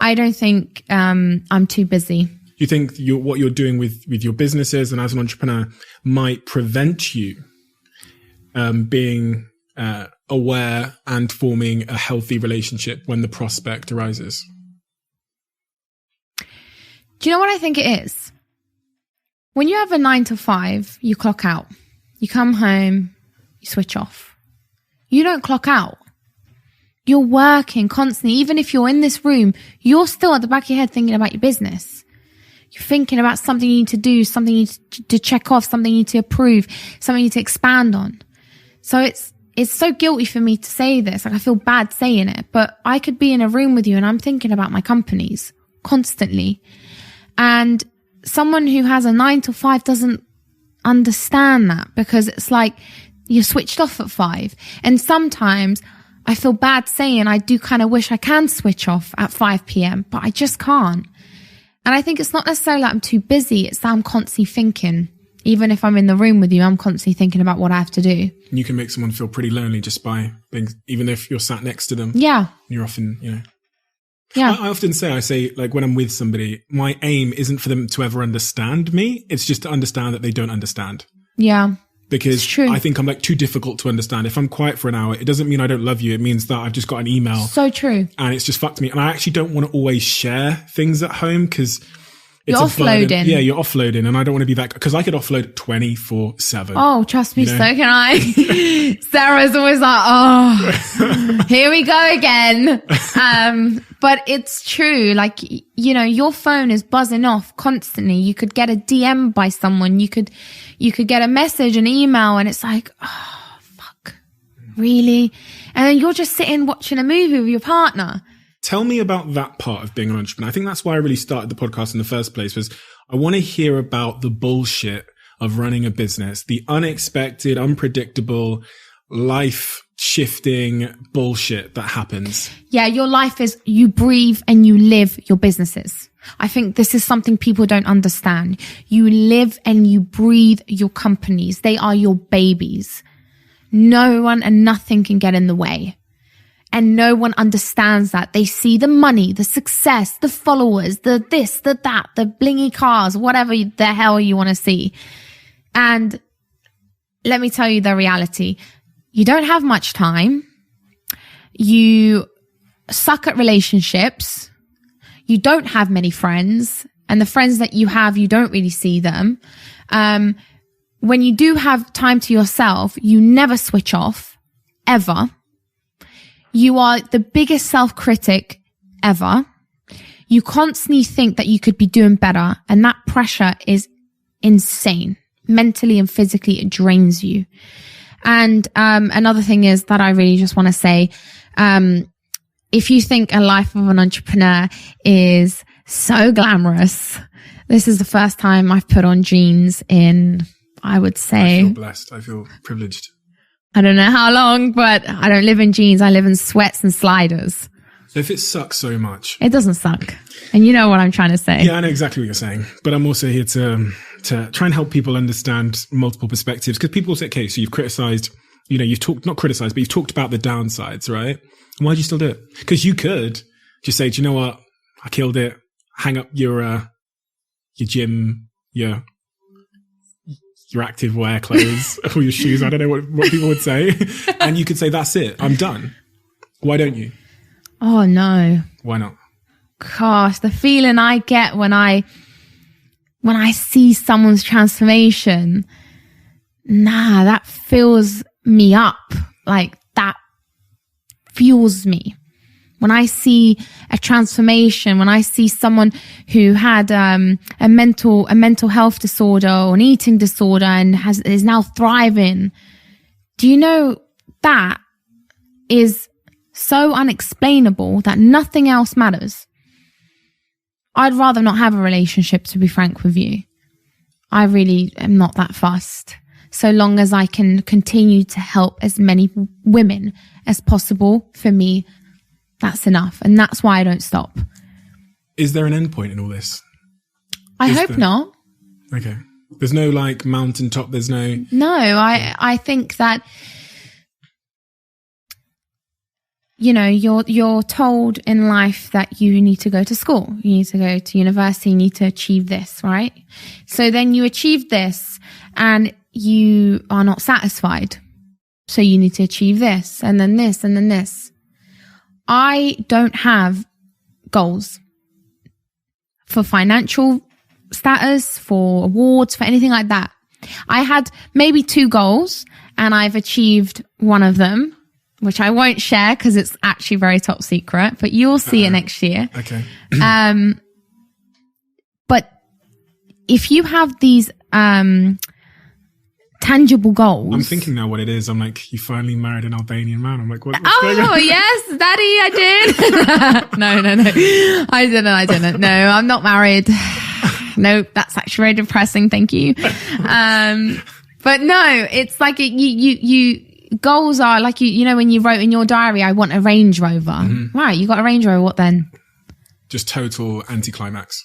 I don't think I'm too busy. Do you think what you're doing with your businesses and as an entrepreneur might prevent you being aware and forming a healthy relationship when the prospect arises? Do you know what I think it is? When you have a 9 to 5, you clock out. You come home, you switch off. You don't clock out. You're working constantly. Even if you're in this room, you're still at the back of your head thinking about your business. You're thinking about something you need to do, something you need to check off, something you need to approve, something you need to expand on. So it's so guilty for me to say this. Like I feel bad saying it, but I could be in a room with you and I'm thinking about my companies constantly. And someone who has a 9 to 5 doesn't understand that because it's like you're switched off at 5. And sometimes I feel bad saying I do kind of wish I can switch off at 5 p.m., but I just can't. And I think it's not necessarily that I'm too busy. It's that I'm constantly thinking. Even if I'm in the room with you, I'm constantly thinking about what I have to do. You can make someone feel pretty lonely just by being, even if you're sat next to them. Yeah. You're often, Yeah. I often say, like when I'm with somebody, my aim isn't for them to ever understand me. It's just to understand that they don't understand. Yeah. Because I think I'm like too difficult to understand. If I'm quiet for an hour, it doesn't mean I don't love you. It means that I've just got an email. So true. And it's just fucked me. And I actually don't want to always share things at home because it's you're offloading. Yeah, you're offloading. And I don't want to be that, because I could offload 24/7. Oh, trust me, so can I. Sarah's always like, oh, here we go again. But it's true. Like, your phone is buzzing off constantly. You could get a DM by someone. You could get a message, an email, and it's like, oh, fuck, really? And then you're just sitting watching a movie with your partner. Tell me about that part of being an entrepreneur. I think that's why I really started the podcast in the first place, was I want to hear about the bullshit of running a business, the unexpected, unpredictable, life-shifting bullshit that happens. Yeah, your life is, you breathe and you live your businesses. I think this is something people don't understand. You live and you breathe your companies. They are your babies. No one and nothing can get in the way. And no one understands that. They see the money, the success, the followers, the this, the that, the blingy cars, whatever the hell you want to see. And let me tell you the reality. You don't have much time. You suck at relationships. You don't have many friends, and the friends that you have, you don't really see them. When you do have time to yourself, you never switch off, ever. You are the biggest self-critic ever. You constantly think that you could be doing better, and that pressure is insane. Mentally and physically, it drains you. And another thing is that I really just want to say, if you think a life of an entrepreneur is so glamorous, this is the first time I've put on jeans in, I would say... I feel blessed. I feel privileged. I don't know how long, but I don't live in jeans. I live in sweats and sliders. So if it sucks so much... It doesn't suck. And you know what I'm trying to say. Yeah, I know exactly what you're saying. But I'm also here to try and help people understand multiple perspectives. Because people say, okay, so you've criticized, you've talked, not criticized, but you've talked about the downsides, right? Why do you still do it? Because you could just say, do you know what? I killed it. Hang up your gym, your active wear clothes or your shoes. I don't know what people would say. And you could say, that's it. I'm done. Why don't you? Oh, no. Why not? Gosh, the feeling I get when I see someone's transformation, that fills me up. Like, that fuels me. When I see a transformation, when I see someone who had a mental health disorder or an eating disorder and is now thriving, do you know that is so unexplainable that nothing else matters? I'd rather not have a relationship, to be frank with you. I really am not that fussed. So long as I can continue to help as many women as possible, for me, that's enough. And that's why I don't stop. Is there an end point in all this? I hope not. Okay. There's no mountaintop. There's no... No, I think that, you're told in life that you need to go to school. You need to go to university. You need to achieve this, right? So then you achieve this and you are not satisfied. So you need to achieve this and then this and then this. I don't have goals for financial status, for awards, for anything like that. I had maybe 2 goals and I've achieved one of them, which I won't share because it's actually very top secret, but you'll see it next year. Okay. But if you have these tangible goals. I'm thinking now what it is. I'm like, you finally married an Albanian man. I'm like, what's going on? Oh, yes, Daddy, I did. No. I didn't. No, I'm not married. Nope, that's actually very depressing. Thank you. But no, it's like you goals are like, when you wrote in your diary, I want a Range Rover. Mm-hmm. Right, you got a Range Rover. What then? Just total anticlimax.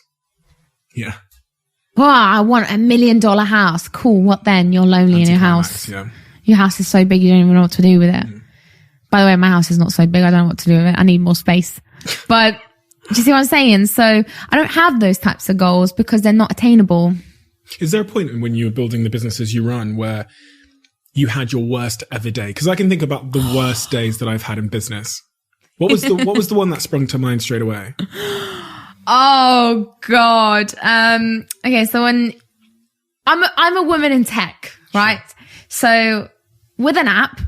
Yeah. Wow, I want $1 million house. Cool. What then? You're lonely in your house. Yeah. Your house is so big you don't even know what to do with it. By the way, my house is not so big. I don't know what to do with it. I need more space. But do you see what I'm saying? So I don't have those types of goals because they're not attainable. Is there a point when you were building the businesses you run where you had your worst ever day? Because I can think about the worst days that I've had in business. What was the one that sprung to mind straight away? Oh God. Okay. So when I'm a woman in tech, right? Sure. So with an app,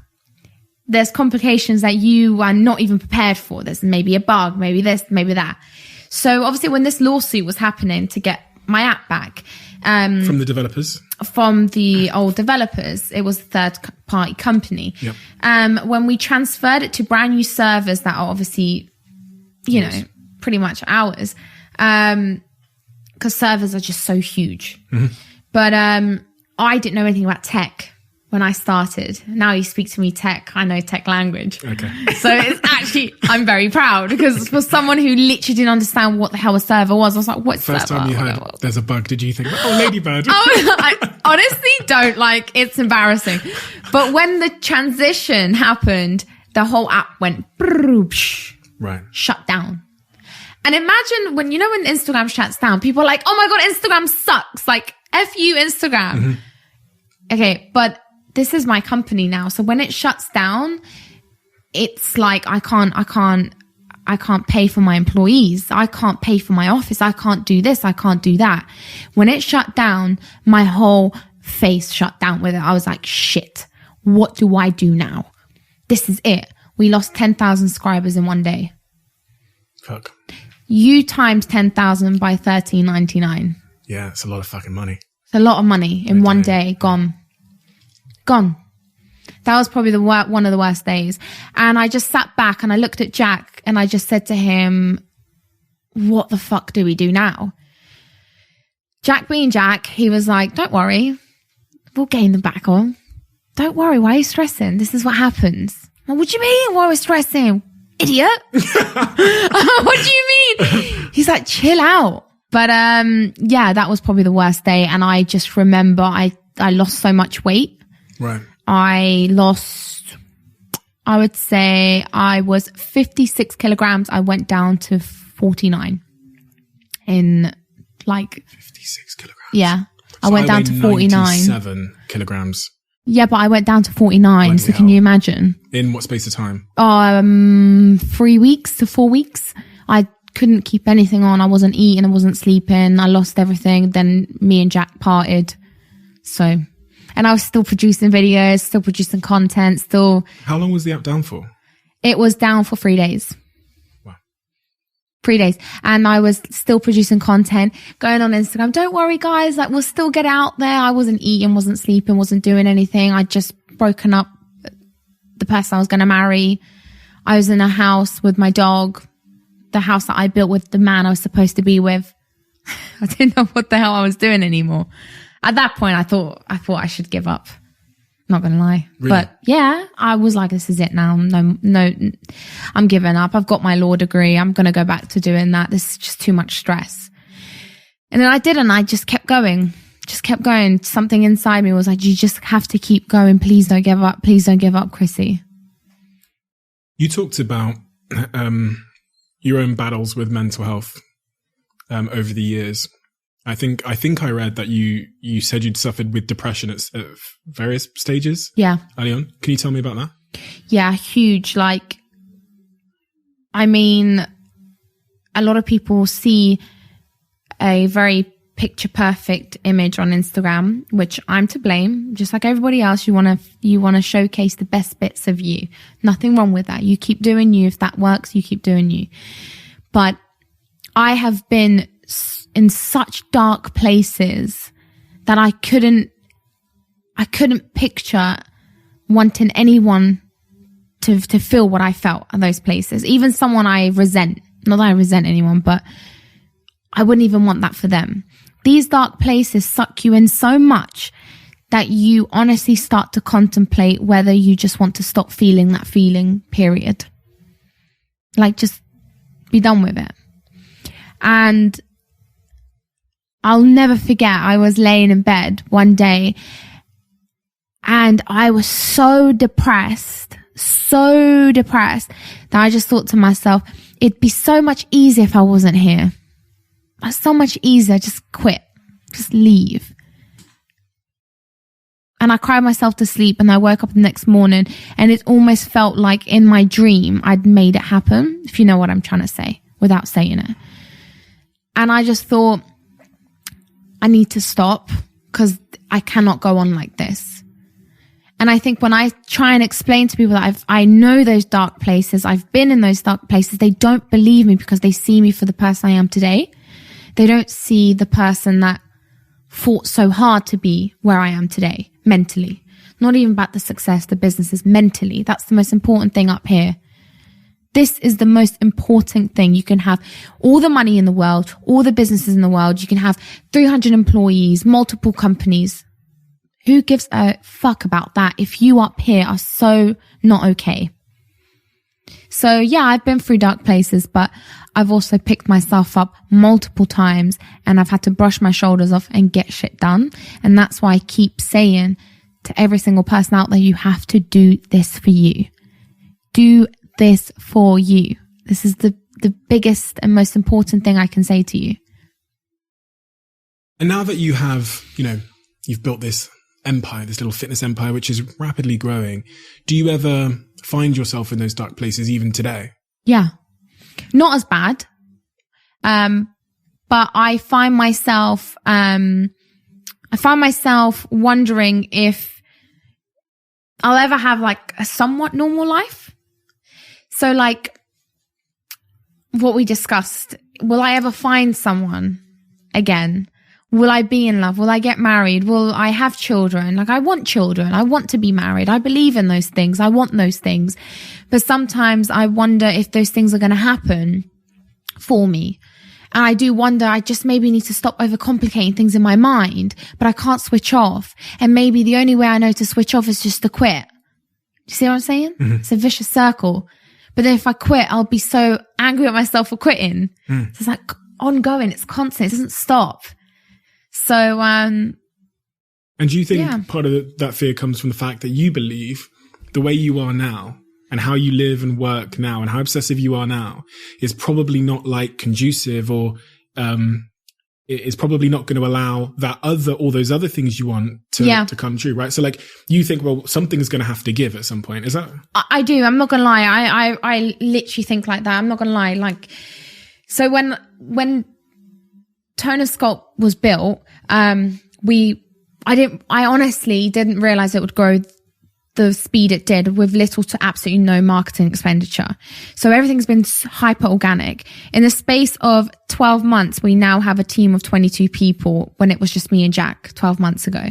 there's complications that you are not even prepared for. There's maybe a bug, maybe this, maybe that. So obviously when this lawsuit was happening to get my app back, from the developers, from the old developers, it was a third party company. Yep. When we transferred it to brand new servers that are obviously, pretty much ours, because servers are just so huge. Mm-hmm. But I didn't know anything about tech when I started. Now you speak to me tech, I know tech language. Okay. So it's actually, I'm very proud because for someone who literally didn't understand what the hell a server was, I was like, what's First time you heard there's a bug, did you think, oh, ladybird? I honestly don't, it's embarrassing. But when the transition happened, the whole app went right, shut down. And imagine when Instagram shuts down, people are like, oh my God, Instagram sucks. Like, F you, Instagram. Mm-hmm. Okay, but this is my company now. So when it shuts down, it's like, I can't I can't pay for my employees. I can't pay for my office. I can't do this. I can't do that. When it shut down, my whole face shut down with it. I was like, shit, what do I do now? This is it. We lost 10,000 subscribers in one day. Fuck. You times 10,000 by $13.99. Yeah, it's a lot of fucking money. It's a lot of money in one day. Gone. That was probably one of the worst days. And I just sat back and I looked at Jack and I just said to him, what the fuck do we do now? Jack being Jack, he was like, don't worry. We'll gain them back on. Don't worry. Why are you stressing? This is what happens. Well, what do you mean? Why are we stressing? Idiot. What do you mean? He's like, chill out. But yeah, that was probably the worst day. And I just remember I lost so much weight. Right. I would say I was 56 kilograms. I went down to 49 in like 56 kilograms. Yeah. So I went down to 49. 97 kilograms. Yeah, but I went down to 49. Bloody so hell. can you imagine? In what space of time? 3 weeks to 4 weeks. I couldn't keep anything on. I wasn't eating. I wasn't sleeping. I lost everything. Then me and Jack parted. So, and I was still producing videos, still producing content, still. How long was the app down for? It was down for 3 days. Wow. 3 days. And I was still producing content, going on Instagram. Don't worry, guys. Like, we'll still get out there. I wasn't eating, wasn't sleeping, wasn't doing anything. I'd just broken up the person I was going to marry. I was in a house with my dog, the house that I built with the man I was supposed to be with. I didn't know what the hell I was doing anymore. At that point, I thought I should give up. Not gonna lie. Really? But yeah, I was like, this is it now. No, I'm giving up. I've got my law degree. I'm gonna go back to doing that. This is just too much stress. And then I didn't. I just kept going. Something inside me was like, you just have to keep going. Please don't give up. Please don't give up, Krissy. You talked about your own battles with mental health over the years. I think I read that you said you'd suffered with depression at various stages. Yeah. Early on. Can you tell me about that? Yeah, huge. Like, I mean, a lot of people see a very picture perfect image on Instagram, which I'm to blame. Just like everybody else, you want to showcase the best bits of you. Nothing wrong with that. You keep doing you. If that works, you keep doing you. But I have been in such dark places that I couldn't picture wanting anyone to feel what I felt at those places. Even someone I resent. Not that I resent anyone, but I wouldn't even want that for them. These dark places suck you in so much that you honestly start to contemplate whether you just want to stop feeling that feeling, period. Like, just be done with it. And I'll never forget, I was laying in bed one day and I was so depressed that I just thought to myself, it'd be so much easier if I wasn't here. It's so much easier. Just quit. Just leave. And I cried myself to sleep and I woke up the next morning and it almost felt like in my dream I'd made it happen, if you know what I'm trying to say, without saying it. And I just thought, I need to stop because I cannot go on like this. And I think when I try and explain to people that I know those dark places, I've been in those dark places, they don't believe me because they see me for the person I am today. They don't see the person that fought so hard to be where I am today, mentally. Not even about the success, the businesses, mentally. That's the most important thing up here. This is the most important thing. You can have all the money in the world, all the businesses in the world. You can have 300 employees, multiple companies. Who gives a fuck about that if you up here are so not okay? So yeah, I've been through dark places, but I've also picked myself up multiple times and I've had to brush my shoulders off and get shit done. And that's why I keep saying to every single person out there, you have to do this for you. Do this for you. This is the biggest and most important thing I can say to you. And now that you have, you've built this empire, this little fitness empire, which is rapidly growing, do you ever find yourself in those dark places even today? Yeah. Not as bad. But I find myself wondering if I'll ever have like a somewhat normal life. So like what we discussed, will I ever find someone again? Will I be in love? Will I get married? Will I have children? Like, I want children. I want to be married. I believe in those things. I want those things. But sometimes I wonder if those things are going to happen for me. And I do wonder, I just maybe need to stop overcomplicating things in my mind, but I can't switch off. And maybe the only way I know to switch off is just to quit. You see what I'm saying? Mm-hmm. It's a vicious circle. But then if I quit, I'll be so angry at myself for quitting. So it's like ongoing. It's constant. It doesn't stop. So, and do you think part of that fear comes from the fact that you believe the way you are now and how you live and work now and how obsessive you are now is probably not like conducive, or it is probably not going to allow all those other things you want to come true, right? So like you think, well, something's going to have to give at some point. Is that? I do. I'm not going to lie. I literally think like that. I'm not going to lie. Like, so when Tone and Sculpt was built, I honestly didn't realize it would grow the speed it did with little to absolutely no marketing expenditure. So everything's been hyper organic. In the space of 12 months, we now have a team of 22 people when it was just me and Jack 12 months ago.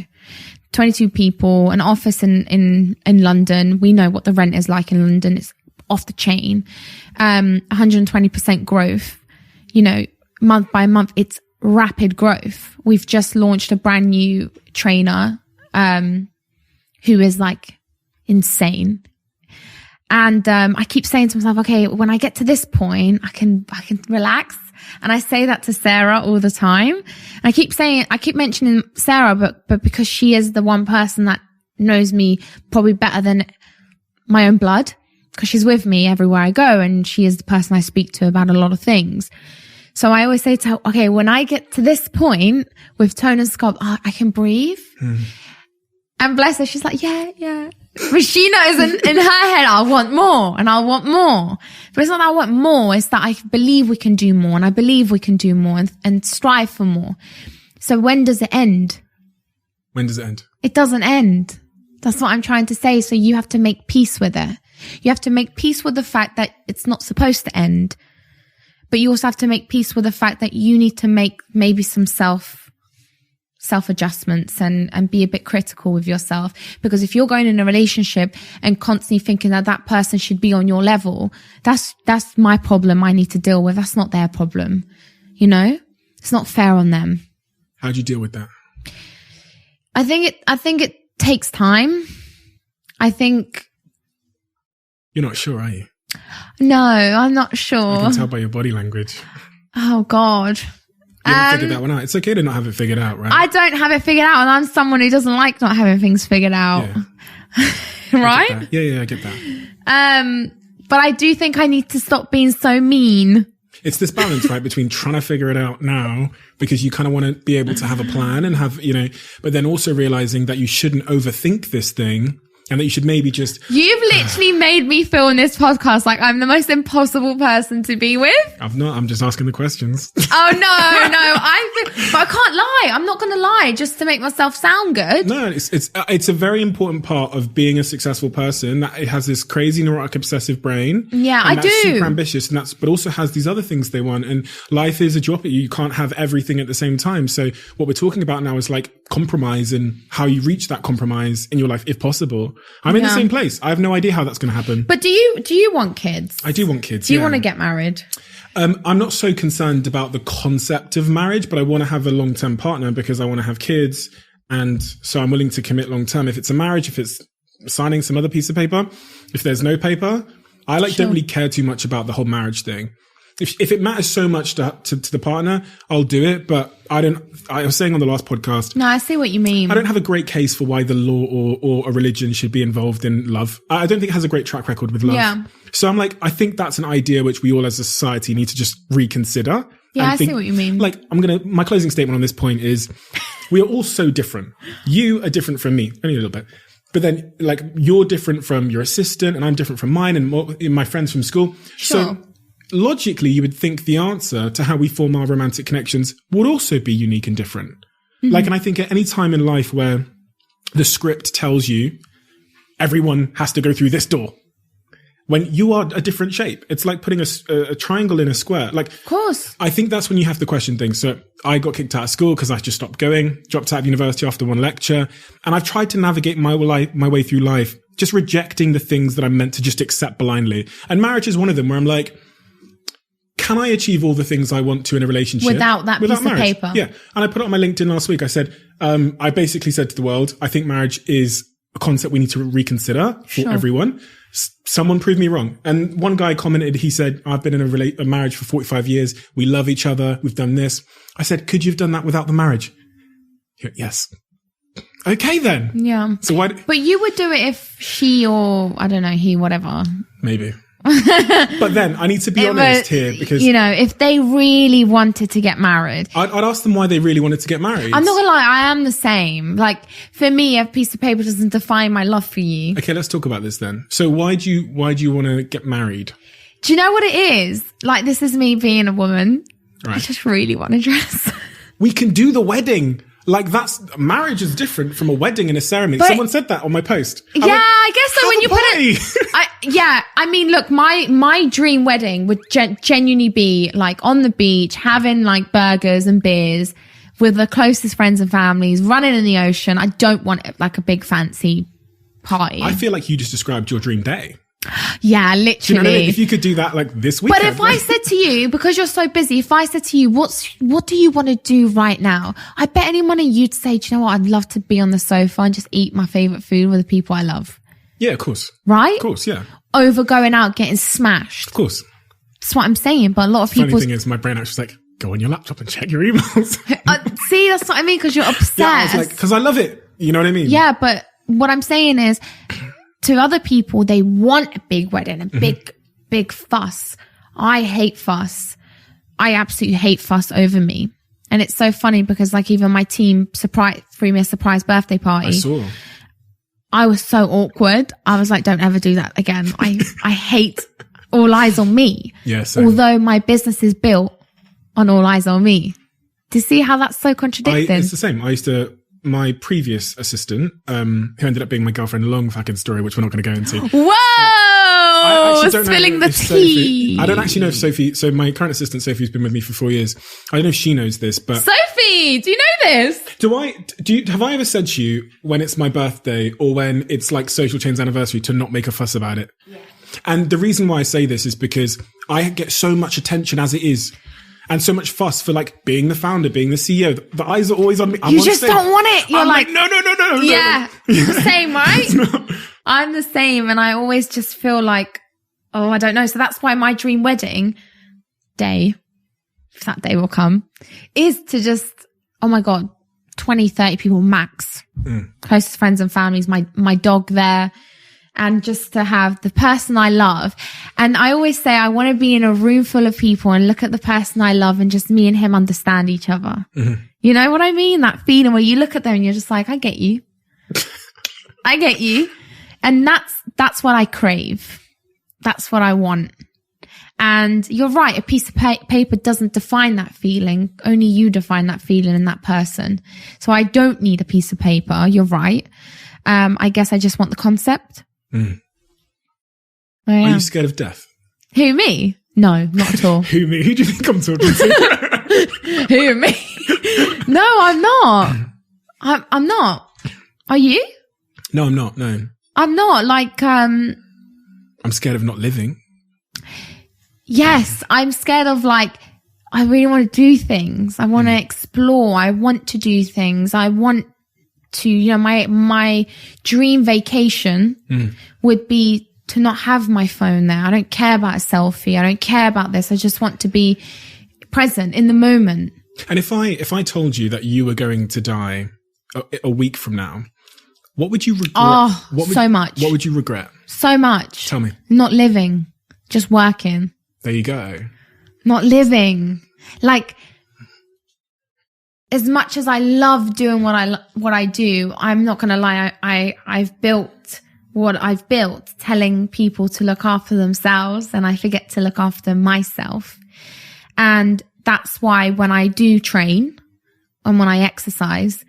22 people, an office in London. We know what the rent is like in London. It's off the chain. 120% growth, month by month. It's rapid growth. We've just launched a brand new trainer, who is like insane. And, I keep saying to myself, okay, when I get to this point, I can relax. And I say that to Sarah all the time. And I keep mentioning Sarah, but because she is the one person that knows me probably better than my own blood, because she's with me everywhere I go. And she is the person I speak to about a lot of things. So I always say to her, okay, when I get to this point with Tone and Sculpt, I can breathe. And bless her, she's like, yeah. But she knows in her head, I want more and I want more. But it's not that I want more. It's that I believe we can do more, and I believe we can do more and strive for more. So when does it end? When does it end? It doesn't end. That's what I'm trying to say. So you have to make peace with it. You have to make peace with the fact that it's not supposed to end. But you also have to make peace with the fact that you need to make maybe some self-adjustments and be a bit critical with yourself. Because if you're going in a relationship and constantly thinking that person should be on your level, that's my problem I need to deal with. That's not their problem. It's not fair on them. How do you deal with that? I think it takes time. I think. You're not sure, are you? No, I'm not sure. I can tell by your body language. Oh, God. You haven't figured that one out. It's okay to not have it figured out, right? I don't have it figured out, and I'm someone who doesn't like not having things figured out. Yeah. Right? Yeah, I get that. But I do think I need to stop being so mean. It's this balance, right, between trying to figure it out now because you kind of want to be able to have a plan and have, but then also realizing that you shouldn't overthink this thing. And that you should maybe just... You've literally made me feel in this podcast like I'm the most impossible person to be with. I've not. I'm just asking the questions. Oh, no. But I can't lie. I'm not going to lie just to make myself sound good. No, it's a very important part of being a successful person, that it has this crazy neurotic obsessive brain. Yeah, I do. Super ambitious, but also has these other things they want. And life is a job. You can't have everything at the same time. So what we're talking about now is like compromise and how you reach that compromise in your life, if possible. I'm in the same place. I have no idea how that's going to happen. But do you want kids? I do want kids. Do you want to get married? I'm not so concerned about the concept of marriage, but I want to have a long-term partner because I want to have kids. And so I'm willing to commit long-term. If it's a marriage, if it's signing some other piece of paper, if there's no paper, I don't really care too much about the whole marriage thing. If it matters so much to the partner, I'll do it. But I was saying on the last podcast. No, I see what you mean. I don't have a great case for why the law or a religion should be involved in love. I don't think it has a great track record with love. Yeah. So I'm like, I think that's an idea which we all as a society need to just reconsider. Yeah, I see what you mean. Like, my closing statement on this point is we are all so different. You are different from me, only a little bit. But then, like, you're different from your assistant and I'm different from mine and my friends from school. Sure. So logically, you would think the answer to how we form our romantic connections would also be unique and different. Mm-hmm. Like, and I think at any time in life where the script tells you everyone has to go through this door, when you are a different shape, it's like putting a triangle in a square. Like, of course, I think that's when you have to question things. So I got kicked out of school because I just stopped going, dropped out of university after one lecture. And I've tried to navigate my way through life, just rejecting the things that I'm meant to just accept blindly. And marriage is one of them where I'm like, can I achieve all the things I want to in a relationship without that piece of paper? Yeah. And I put it on my LinkedIn last week. I said, I basically said to the world, I think marriage is a concept we need to reconsider for everyone. Someone proved me wrong. And one guy commented, he said, I've been in a marriage for 45 years. We love each other. We've done this. I said, could you have done that without the marriage? He went, yes. Okay, then. Yeah. So why? But you would do it if she or, I don't know, he, whatever. Maybe. But then I need to be honest here, because, you know, if they really wanted to get married, I'd ask them why they really wanted to get married. I'm not gonna lie, I am the same. Like, for me, a piece of paper doesn't define my love for you. Okay, let's talk about this then. So why do you want to get married? Do you know what it is? Like, this is me being a woman. Right. I just really want a dress. We can do the wedding. Like, marriage is different from a wedding and a ceremony. But, someone said that on my post. I guess so. When you put it, I mean, look, my dream wedding would genuinely be like on the beach, having like burgers and beers with the closest friends and families, running in the ocean. I don't want it like a big fancy party. I feel like you just described your dream day. Yeah, literally. Do you know what I mean? If you could do that like this weekend. But if I said to you, because you're so busy, if I said to you, what do you want to do right now? I bet any money you'd say, do you know what? I'd love to be on the sofa and just eat my favorite food with the people I love. Yeah, of course. Right? Of course, yeah. Over going out getting smashed. Of course. That's what I'm saying. But a lot of people. The funny thing is, my brain actually like, go on your laptop and check your emails. See, that's what I mean, because you're obsessed. Yeah, I was like, because I love it. You know what I mean? Yeah, but what I'm saying is, to other people, they want a big wedding, a big fuss. I hate fuss. I absolutely hate fuss over me. And it's so funny because like even my team threw me a surprise birthday party. I saw. I was so awkward. I was like, don't ever do that again. I hate all eyes on me. Yes. Although my business is built on all eyes on me. Do you see how that's so contradicting? It's the same. My previous assistant, who ended up being my girlfriend, a long fucking story, which we're not going to go into. Whoa! Spilling the tea. I don't actually know if Sophie, so my current assistant, Sophie's been with me for 4 years. I don't know if she knows this, but. Sophie, do you know this? Have I ever said to you when it's my birthday or when it's like Social Chain's anniversary to not make a fuss about it? Yeah. And the reason why I say this is because I get so much attention as it is. And so much fuss for like being the founder, being the CEO. The eyes are always on me. You just don't want it. You're like, no. Yeah. You're the same, right? I'm the same. And I always just feel like, oh, I don't know. So that's why my dream wedding day, if that day will come, is to just, oh my God, 20, 30 people max. Closest friends and families, my dog there. And just to have the person I love. And I always say I want to be in a room full of people and look at the person I love and just me and him understand each other. Mm-hmm. You know what I mean? That feeling where you look at them and you're just like, I get you. I get you. And that's what I crave. That's what I want. And you're right. A piece of paper doesn't define that feeling. Only you define that feeling in that person. So I don't need a piece of paper. You're right. I guess I just want the concept. Mm. Are you scared of death? Who, me? No, not at all. Who, me? Who do you think I'm talking to? Who, me? No, I'm not. I'm not. Are you? No, I'm not. No. I'm not. Like, I'm scared of not living. Yes, I'm scared of like, I really want to do things. I want to explore. I want to do things. I want to, you know, my dream vacation would be to not have my phone there. I don't care about a selfie. I don't care about this. I just want to be present in the moment. And if I told you that you were going to die a week from now, what would you regret? Oh, so much. What would you regret? So much. Tell me. Not living, just working. There you go. Not living. Like, as much as I love doing what I do, I'm not going to lie. I've built what I've built, telling people to look after themselves, and I forget to look after myself. And that's why when I do train and when I exercise,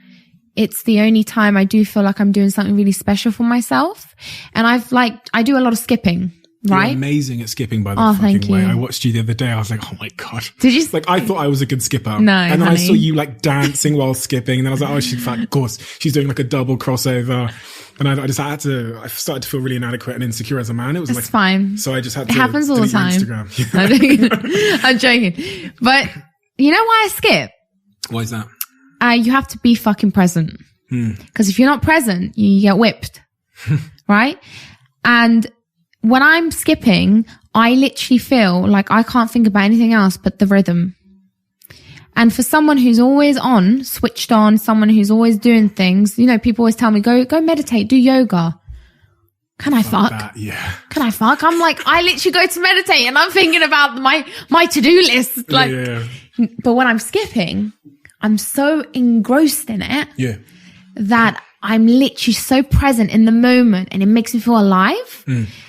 it's the only time I do feel like I'm doing something really special for myself. And I do a lot of skipping. Right? You're amazing at skipping, by the fucking way. I watched you the other day. I was like, oh my God. Did you? Like, I thought I was a good skipper. No, and then honey. I saw you like dancing while skipping. And then I was like, oh, she's like, of course, she's doing like a double crossover. And I started to feel really inadequate and insecure as a man. It was like, fine. So I just had to. It happens all the time. Instagram. I'm joking. But you know why I skip? Why is that? You have to be fucking present. Because if you're not present, you get whipped. Right? And when I'm skipping, I literally feel like I can't think about anything else but the rhythm. And for someone who's always on, switched on, someone who's always doing things, you know, people always tell me, go meditate, do yoga. Can I fuck? That, yeah. Can I fuck? I'm like, I literally go to meditate and I'm thinking about my to-do list. Like, yeah. But when I'm skipping, I'm so engrossed in it that I'm literally so present in the moment and it makes me feel alive.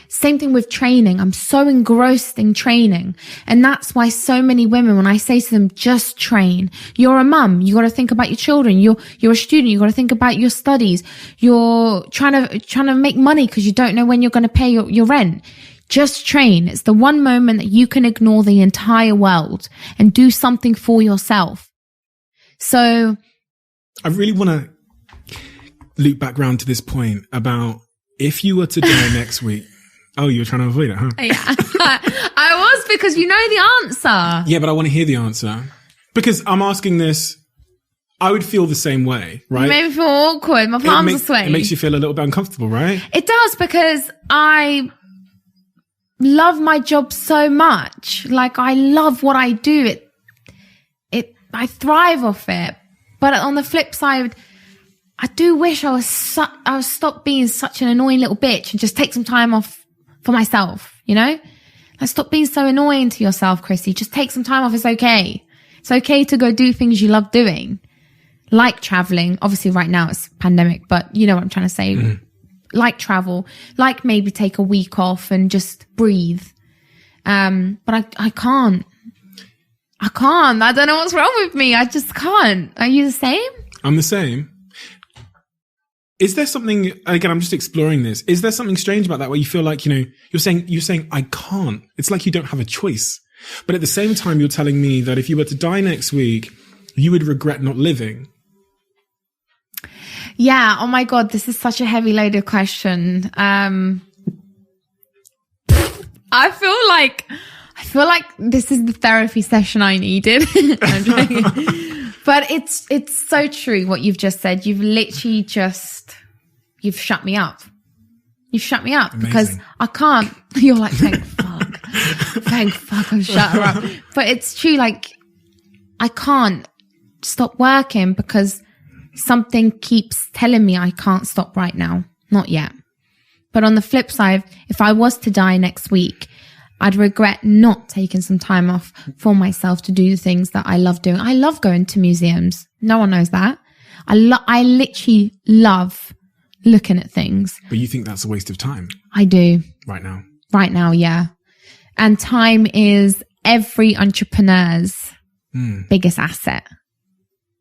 Same thing with training. I'm so engrossed in training. And that's why so many women, when I say to them, just train. You're a mum. You got to think about your children. You're a student. You got to think about your studies. You're trying to make money because you don't know when you're going to pay your rent. Just train. It's the one moment that you can ignore the entire world and do something for yourself. So I really want to loop back round to this point about if you were to die next week. Oh, you were trying to avoid it, huh? Yeah, I was, because you know the answer. Yeah, but I want to hear the answer. Because I'm asking this, I would feel the same way, right? It made me feel awkward. My palms are sweaty. It makes you feel a little bit uncomfortable, right? It does, because I love my job so much. Like, I love what I do. I thrive off it. But on the flip side, I do wish I was stopped being such an annoying little bitch and just take some time off for myself, you know? Like, stop being so annoying to yourself, Krissy. Just take some time off. It's okay. It's okay to go do things you love doing. Like traveling. Obviously right now it's pandemic, but you know what I'm trying to say. Like travel. Like maybe take a week off and just breathe. But I can't. I don't know what's wrong with me. I just can't. Are you the same? I'm the same. Is there something, again, I'm just exploring this. Is there something strange about that where you feel like, you know, you're saying, I can't. It's like you don't have a choice. But at the same time, you're telling me that if you were to die next week, you would regret not living. Yeah. Oh my God. This is such a heavy loaded question. I feel like this is the therapy session I needed. I'm joking. But it's so true what you've just said. You've literally you've shut me up. You've shut me up. Amazing. Because I can't. You're like, thank fuck. Thank fuck I've shut her up. But it's true, like, I can't stop working because something keeps telling me I can't stop right now. Not yet. But on the flip side, if I was to die next week, I'd regret not taking some time off for myself to do the things that I love doing. I love going to museums. No one knows that. I literally love looking at things. But you think that's a waste of time? I do. Right now? Right now, yeah. And time is every entrepreneur's biggest asset.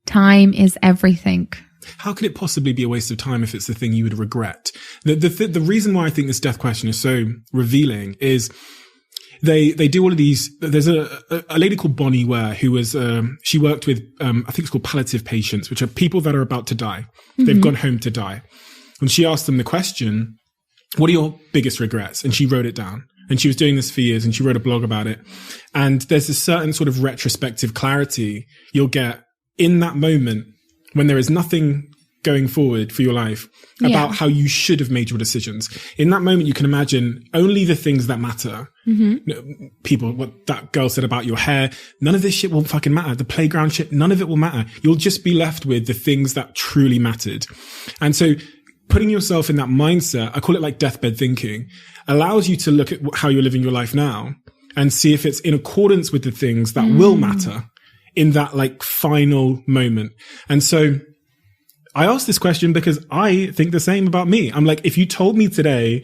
Time is everything. How could it possibly be a waste of time if it's the thing you would regret? The reason why I think this death question is so revealing is they do all of these. There's a lady called Bonnie Ware who was, she worked with, I think it's called palliative patients, which are people that are about to die. Mm-hmm. They've gone home to die. And she asked them the question, what are your biggest regrets? And she wrote it down. And she was doing this for years and she wrote a blog about it. And there's a certain sort of retrospective clarity you'll get in that moment when there is nothing going forward for your life about how you should have made your decisions. In that moment, you can imagine only the things that matter. Mm-hmm. People, what that girl said about your hair, none of this shit will fucking matter. The playground shit, none of it will matter. You'll just be left with the things that truly mattered. And so putting yourself in that mindset, I call it like deathbed thinking, allows you to look at how you're living your life now and see if it's in accordance with the things that will matter in that like final moment. And so I asked this question because I think the same about me. I'm like, if you told me today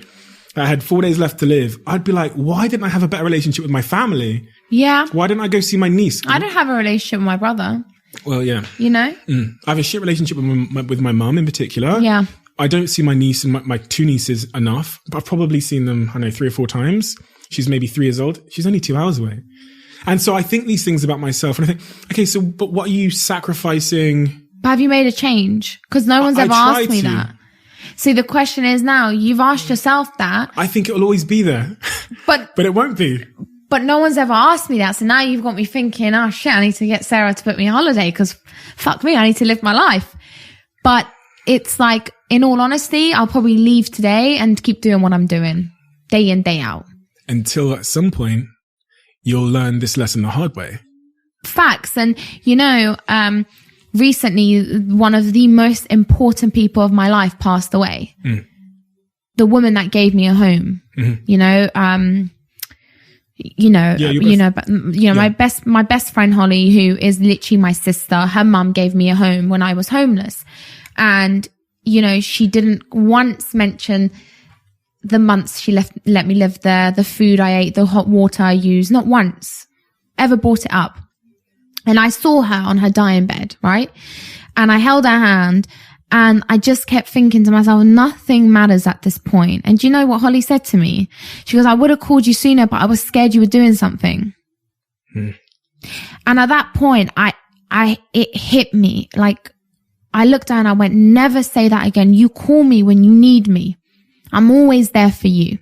I had 4 days left to live, I'd be like, why didn't I have a better relationship with my family? Yeah. Why didn't I go see my niece? I don't have a relationship with my brother. Well, yeah. You know? I have a shit relationship with my mum in particular. Yeah. I don't see my niece and my two nieces enough. But I've probably seen them, I don't know, 3 or 4 times. She's maybe 3 years old. She's only 2 hours away. And so I think these things about myself. And I think, okay, so, but what are you sacrificing? But have you made a change? Because no one's ever asked me that. See, the question is now, you've asked yourself that. I think it'll always be there. But it won't be. But no one's ever asked me that. So now you've got me thinking, oh shit, I need to get Sarah to put me on holiday because fuck me, I need to live my life. But it's like, in all honesty, I'll probably leave today and keep doing what I'm doing day in, day out. Until at some point, you'll learn this lesson the hard way. Facts. And, you know, recently, one of the most important people of my life passed away. The woman that gave me a home, my best friend Holly, who is literally my sister, her mum gave me a home when I was homeless. And, you know, she didn't once mention the months she let me live there, the food I ate, the hot water I used, not once ever brought it up. And I saw her on her dying bed, right? And I held her hand and I just kept thinking to myself, nothing matters at this point. And do you know what Holly said to me? She goes, I would have called you sooner, but I was scared you were doing something. And at that point, it hit me. Like, I looked down and I went, never say that again. You call me when you need me. I'm always there for you.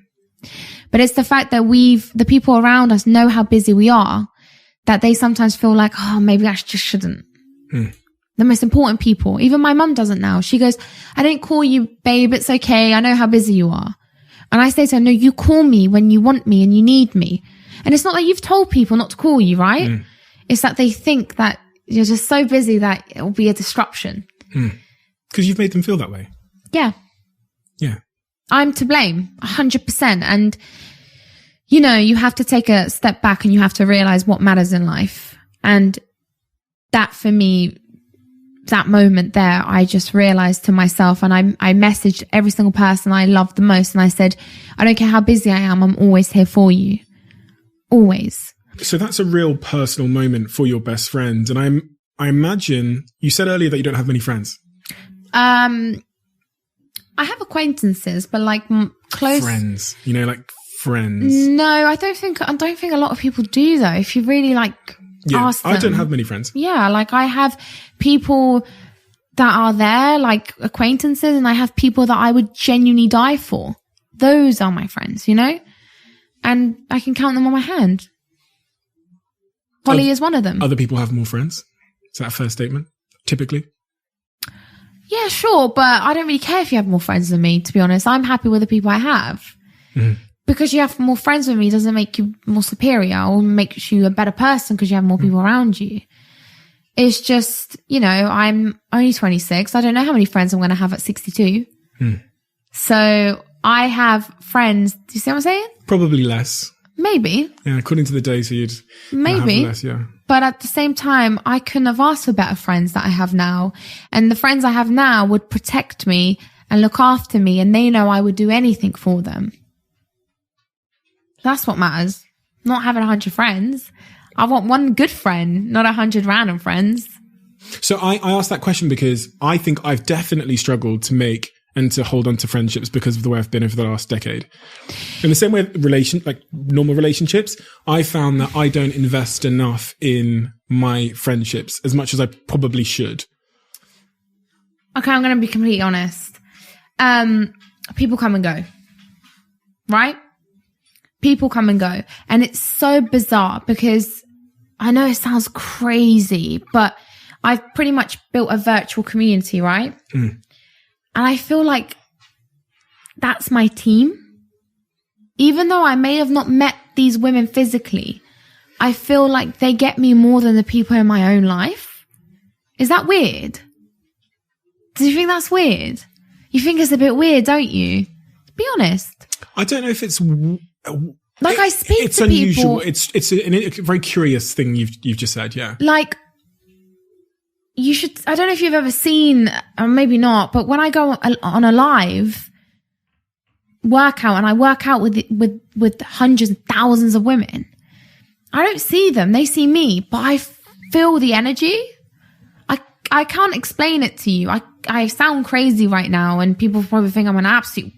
But it's the fact that the people around us know how busy we are, that they sometimes feel like, oh, maybe I just shouldn't. The most important people. Even my mum doesn't now. She goes, I didn't call you, babe. It's okay. I know how busy you are. And I say to her, no, you call me when you want me and you need me. And it's not like you've told people not to call you, right? It's that they think that you're just so busy that it will be a disruption. Because you've made them feel that way. Yeah. Yeah. I'm to blame 100%. And, you know, you have to take a step back and you have to realize what matters in life. And that for me, that moment there, I just realized to myself, and I messaged every single person I loved the most. And I said, I don't care how busy I am. I'm always here for you. Always. So that's a real personal moment for your best friend. And I imagine you said earlier that you don't have many friends. I have acquaintances, but like close friends, you know, like friends. No, I don't think a lot of people do though. If you really ask them. I don't have many friends. Yeah. Like I have people that are there, like acquaintances, and I have people that I would genuinely die for. Those are my friends, you know, and I can count them on my hand. Holly is one of them. Other people have more friends. Is that a fair statement? Typically. Yeah, sure. But I don't really care if you have more friends than me, to be honest. I'm happy with the people I have. Because you have more friends with me doesn't make you more superior or makes you a better person because you have more people around you. It's just, you know, I'm only 26. I don't know how many friends I'm going to have at 62. So I have friends. Do you see what I'm saying? Probably less. Maybe. Yeah, according to the data, you'd maybe have less, yeah. But at the same time, I couldn't have asked for better friends that I have now. And the friends I have now would protect me and look after me, and they know I would do anything for them. That's what matters. Not having 100 friends. I want one good friend, not 100 random friends. So I asked that question because I think I've definitely struggled to make and to hold on to friendships because of the way I've been over the last decade. In the same way, like normal relationships, I found that I don't invest enough in my friendships as much as I probably should. Okay, I'm going to be completely honest. People come and go, right? People come and go. And it's so bizarre because I know it sounds crazy, but I've pretty much built a virtual community, right? And I feel like that's my team. Even though I may have not met these women physically, I feel like they get me more than the people in my own life. Is that weird? Do you think that's weird? You think it's a bit weird, don't you? Be honest. I don't know if it's... Like I speak it's to unusual. people. It's a very curious thing you've just said, yeah. Like you should, I don't know if you've ever seen, or maybe not, but when I go on a live workout and I work out with hundreds and thousands of women, I don't see them, they see me, but I feel the energy. I can't explain it to you. I sound crazy right now, and people probably think I'm an absolute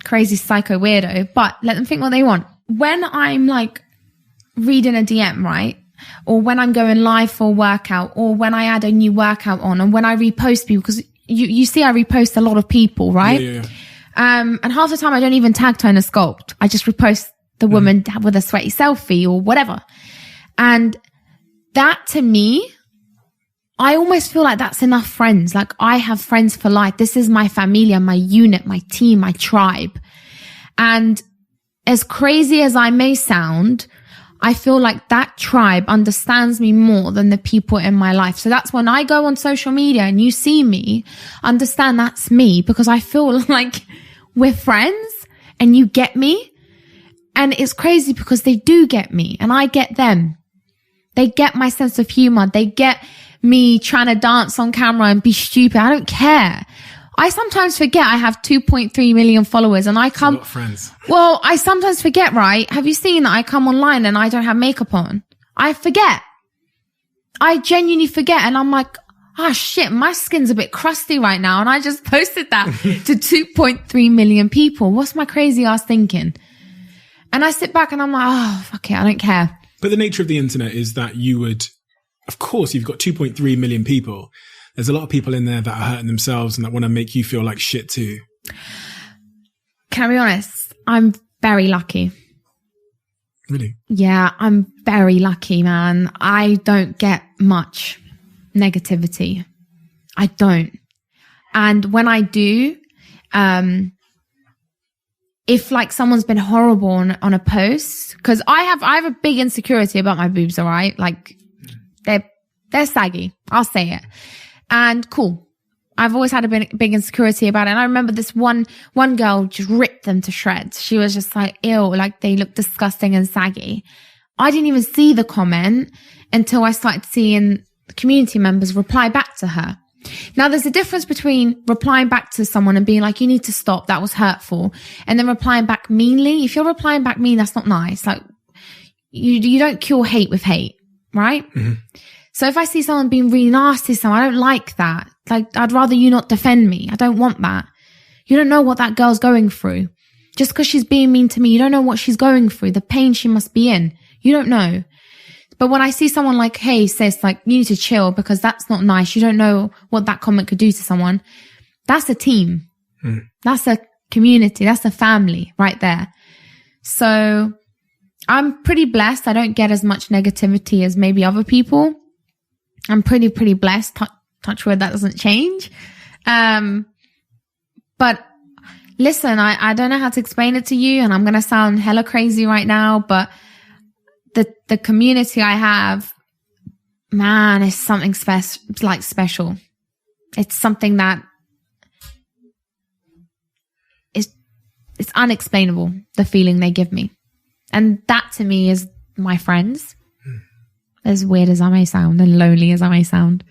crazy psycho weirdo, but let them think what they want. When I'm like reading a DM, right? Or when I'm going live for a workout, or when I add a new workout on, and when I repost people, because you see I repost a lot of people, right? Yeah. And half the time I don't even tag Tone Sculpt. I just repost the woman with a sweaty selfie or whatever. And that to me, I almost feel like that's enough friends. Like I have friends for life. This is my familia, my unit, my team, my tribe. And as crazy as I may sound, I feel like that tribe understands me more than the people in my life. So that's when I go on social media and you see me, understand that's me, because I feel like we're friends and you get me. And it's crazy because they do get me and I get them. They get my sense of humor. They get me trying to dance on camera and be stupid. I don't care. I sometimes forget I have 2.3 million followers and I come. That's a lot of friends. Well, I sometimes forget, right? Have you seen that I come online and I don't have makeup on? I forget. I genuinely forget. And I'm like, oh shit, my skin's a bit crusty right now. And I just posted that to 2.3 million people. What's my crazy ass thinking? And I sit back and I'm like, oh, fuck it. I don't care. But the nature of the internet is that you would, of course, you've got 2.3 million people. There's a lot of people in there that are hurting themselves and that want to make you feel like shit too. Can I be honest? I'm very lucky. Really? Yeah, I'm very lucky, man. I don't get much negativity. I don't. And when I do, if like someone's been horrible on a post, because I have a big insecurity about my boobs, all right? Like they're saggy. I'll say it. And cool. I've always had a big insecurity about it. And I remember this one girl just ripped them to shreds. She was just like, ew, like they look disgusting and saggy. I didn't even see the comment until I started seeing the community members reply back to her. Now, there's a difference between replying back to someone and being like, you need to stop, that was hurtful, and then replying back meanly. If you're replying back mean, that's not nice. Like, you don't cure hate with hate, right? Mm-hmm. So if I see someone being really nasty to someone, I don't like that. Like, I'd rather you not defend me. I don't want that. You don't know what that girl's going through. Just because she's being mean to me, you don't know what she's going through, the pain she must be in. You don't know. But when I see someone like, hey, sis, like, you need to chill because that's not nice. You don't know what that comment could do to someone. That's a team. That's a community. That's a family right there. So I'm pretty blessed. I don't get as much negativity as maybe other people. I'm pretty blessed. Touch wood, that doesn't change. But listen, I don't know how to explain it to you, and I'm going to sound hella crazy right now, but the community I have, man, is something special. It's something that it's unexplainable, the feeling they give me. And that to me is my friends. As weird as I may sound and lonely as I may sound.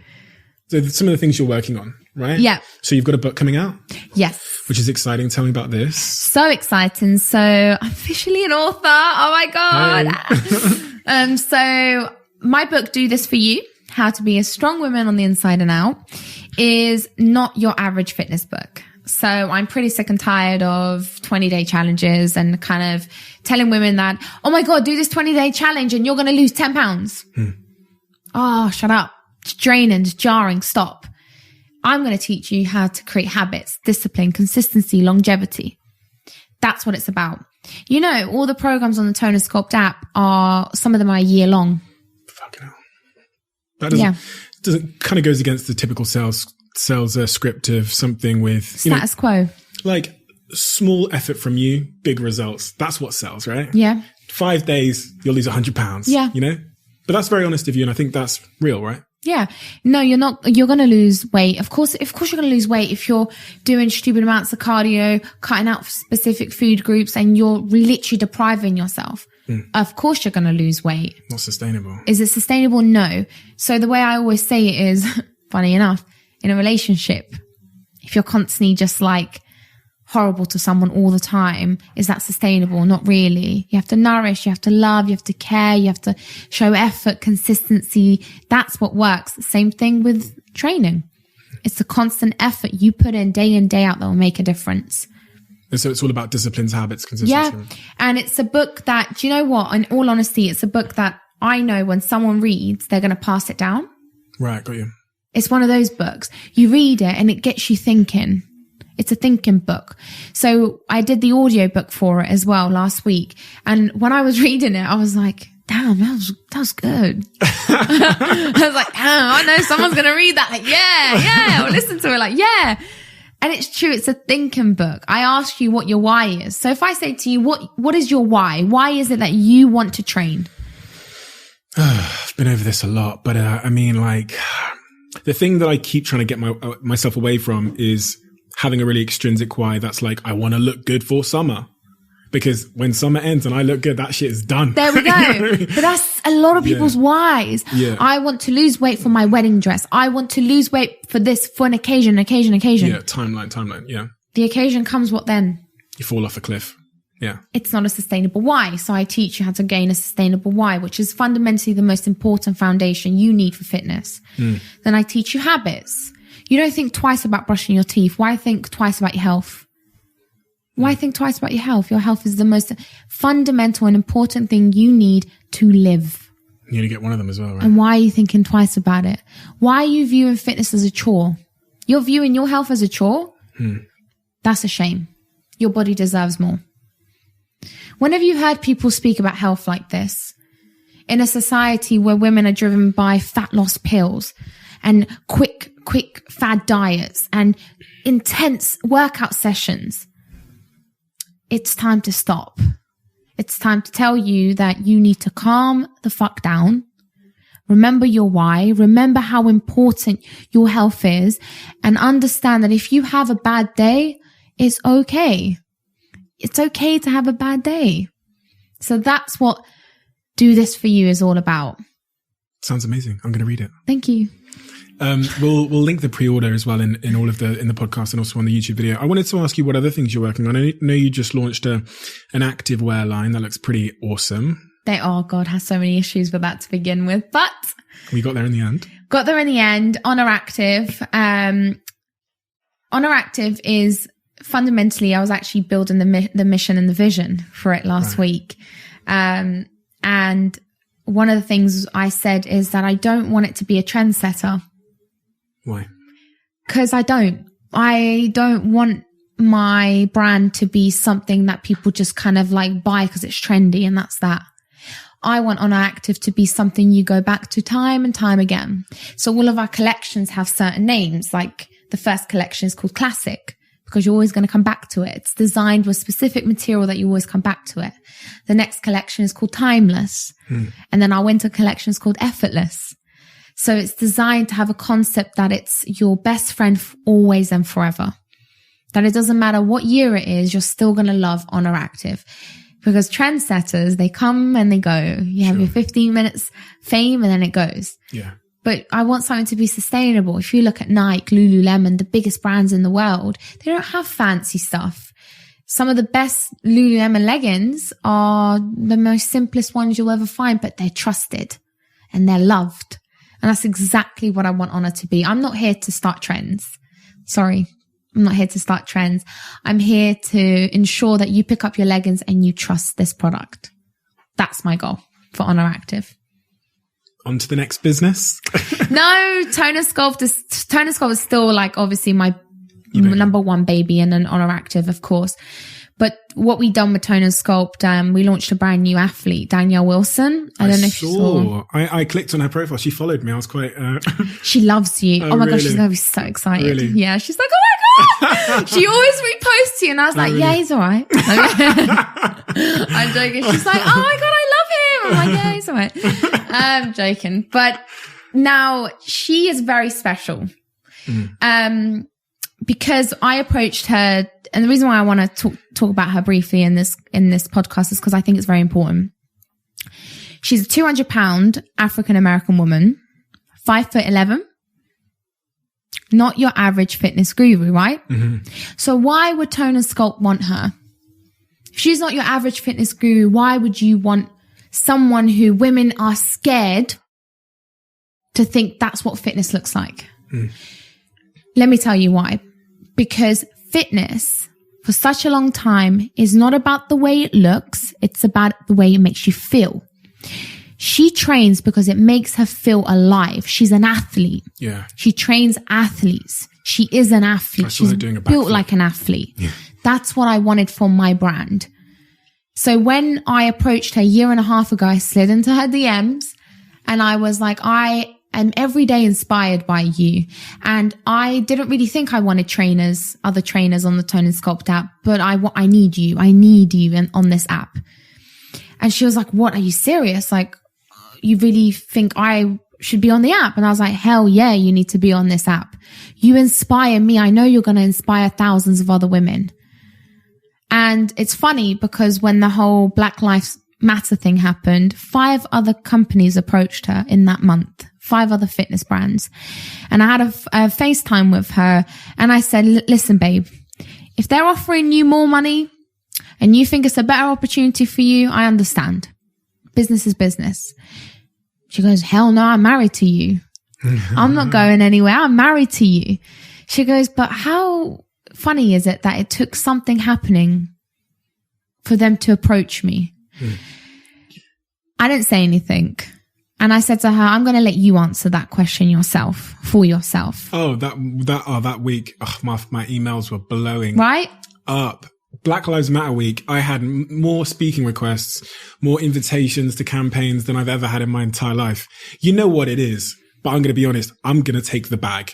So some of the things you're working on, right? Yeah. So you've got a book coming out? Yes. Which is exciting. Tell me about this. So exciting. So I'm officially an author. Oh my God. So my book, Do This For You, How to Be a Strong Woman on the Inside and Out, is not your average fitness book. So I'm pretty sick and tired of 20-day challenges and kind of telling women that, oh my God, do this 20-day challenge and you're going to lose 10 pounds. Oh, shut up. It's draining, it's jarring, stop. I'm going to teach you how to create habits, discipline, consistency, longevity. That's what it's about. You know, all the programs on the Tone Sculpt app some of them are a year long. Fucking hell. That doesn't kind of goes against the typical sales script of something with status quo. Like small effort from you, big results. That's what sells, right? Yeah. 5 days, you'll lose 100 pounds. Yeah. You know? But that's very honest of you, and I think that's real, right? Yeah. No, you're not. You're going to lose weight. Of course you're going to lose weight if you're doing stupid amounts of cardio, cutting out specific food groups, and you're literally depriving yourself. Of course you're going to lose weight. Not sustainable. Is it sustainable? No. So the way I always say it is, funny enough, in a relationship, if you're constantly just like horrible to someone all the time, is that sustainable? Not really. You have to nourish, you have to love, you have to care, you have to show effort, consistency. That's what works. Same thing with training. It's the constant effort you put in day out that will make a difference. And so it's all about disciplines, habits, consistency. Yeah. And it's a book that, do you know what? In all honesty, it's a book that I know when someone reads, they're going to pass it down. Right. Got you. It's one of those books. You read it and it gets you thinking. It's a thinking book. So I did the audio book for it as well last week. And when I was reading it, I was like, damn, that was good. I was like, damn, I know someone's going to read that. Like, yeah, or listen to it like, yeah. And it's true. It's a thinking book. I ask you what your why is. So if I say to you, what is your why? Why is it that you want to train? I've been over this a lot, but I mean, like, the thing that I keep trying to get myself away from is having a really extrinsic why that's like, I want to look good for summer. Because when summer ends and I look good, that shit is done. There we go. You know what I mean? But that's a lot of people's whys. Yeah. I want to lose weight for my wedding dress. I want to lose weight for this, for an occasion. Yeah, timeline. Yeah. The occasion comes, what then? You fall off a cliff. Yeah. It's not a sustainable why. So I teach you how to gain a sustainable why, which is fundamentally the most important foundation you need for fitness. Then I teach you habits. You don't think twice about brushing your teeth. Why think twice about your health? Why think twice about your health? Your health is the most fundamental and important thing you need to live. You need to get one of them as well, right? And why are you thinking twice about it? Why are you viewing fitness as a chore? You're viewing your health as a chore? That's a shame. Your body deserves more. When have you heard people speak about health like this? In a society where women are driven by fat loss pills and quick fad diets and intense workout sessions, it's time to stop. It's time to tell you that you need to calm the fuck down. Remember your why. Remember how important your health is, and understand that if you have a bad day, it's okay. It's okay to have a bad day. So that's what Do This For You is all about. Sounds amazing. I'm going to read it. Thank you. We'll link the pre-order as well in all of in the podcast and also on the YouTube video. I wanted to ask you what other things you're working on. I know you just launched an active wear line that looks pretty awesome. God, has so many issues with that to begin with, but we got there in the end. Honor Active. Honor Active is fundamentally, I was actually building the mission and the vision for it last week. And one of the things I said is that I don't want it to be a trendsetter. Why? Because I don't want my brand to be something that people just kind of like buy because it's trendy and that's that. I want Honor Active to be something you go back to time and time again. So all of our collections have certain names. Like the first collection is called Classic because you're always going to come back to it. It's designed with specific material that you always come back to it. The next collection is called Timeless. And then our winter collection is called Effortless. So it's designed to have a concept that it's your best friend always and forever. That it doesn't matter what year it is, you're still going to love Honor Active. Because trendsetters, they come and they go. You have your 15 minutes fame and then it goes. Yeah. But I want something to be sustainable. If you look at Nike, Lululemon, the biggest brands in the world, they don't have fancy stuff. Some of the best Lululemon leggings are the most simplest ones you'll ever find, but they're trusted and they're loved. And that's exactly what I want Honor to be. I'm not here to start trends. Sorry. I'm not here to start trends. I'm here to ensure that you pick up your leggings and you trust this product. That's my goal for Honor Active. On to the next business. No, Toner Sculpt is still like obviously my number one baby, and then Honor Active, of course. But what we done with Toner Sculpt, we launched a brand new athlete, Danielle Wilson. I don't know if you saw. I clicked on her profile. She followed me. I was quite... She loves you. Oh my gosh, she's going to be so excited. Really? Yeah, she's like, oh my God. She always reposts you. And I was like, yeah, he's all right. I'm joking. She's like, oh my God, I love him. I'm like, yeah, he's all right. I'm joking. But now she is very special. Because I approached her, and the reason why I want to talk about her briefly in this podcast is because I think it's very important. She's a 200-pound African-American woman, 5'11", not your average fitness guru, right? Mm-hmm. So why would Tone and Sculpt want her? If she's not your average fitness guru, why would you want someone who women are scared to think that's what fitness looks like? Let me tell you why. Because fitness for such a long time is not about the way it looks. It's about the way it makes you feel. She trains because it makes her feel alive. She's an athlete. Yeah. She trains athletes. She is an athlete. She's built like an athlete. Yeah. That's what I wanted for my brand. So when I approached her a year and a half ago, I slid into her DMs and I was like, I am every day inspired by you. And I didn't really think I wanted other trainers on the Tone and Sculpt app, but I need you. I need you on this app. And she was like, what? Are you serious? Like, you really think I should be on the app? And I was like, hell yeah, you need to be on this app. You inspire me. I know you're going to inspire thousands of other women. And it's funny because when the whole Black Lives Matter thing happened, 5 other companies approached her in that month, 5 other fitness brands. And I had a FaceTime with her and I said, listen, babe, if they're offering you more money and you think it's a better opportunity for you, I understand. Business is business. She goes, hell no, I'm married to you. I'm not going anywhere. I'm married to you. She goes, but how funny is it that it took something happening for them to approach me? I didn't say anything. And I said to her, I'm going to let you answer that question yourself, for yourself. Oh, that week, my emails were blowing right up. Black Lives Matter week, I had more speaking requests, more invitations to campaigns than I've ever had in my entire life. You know what it is, but I'm going to be honest. I'm going to take the bag.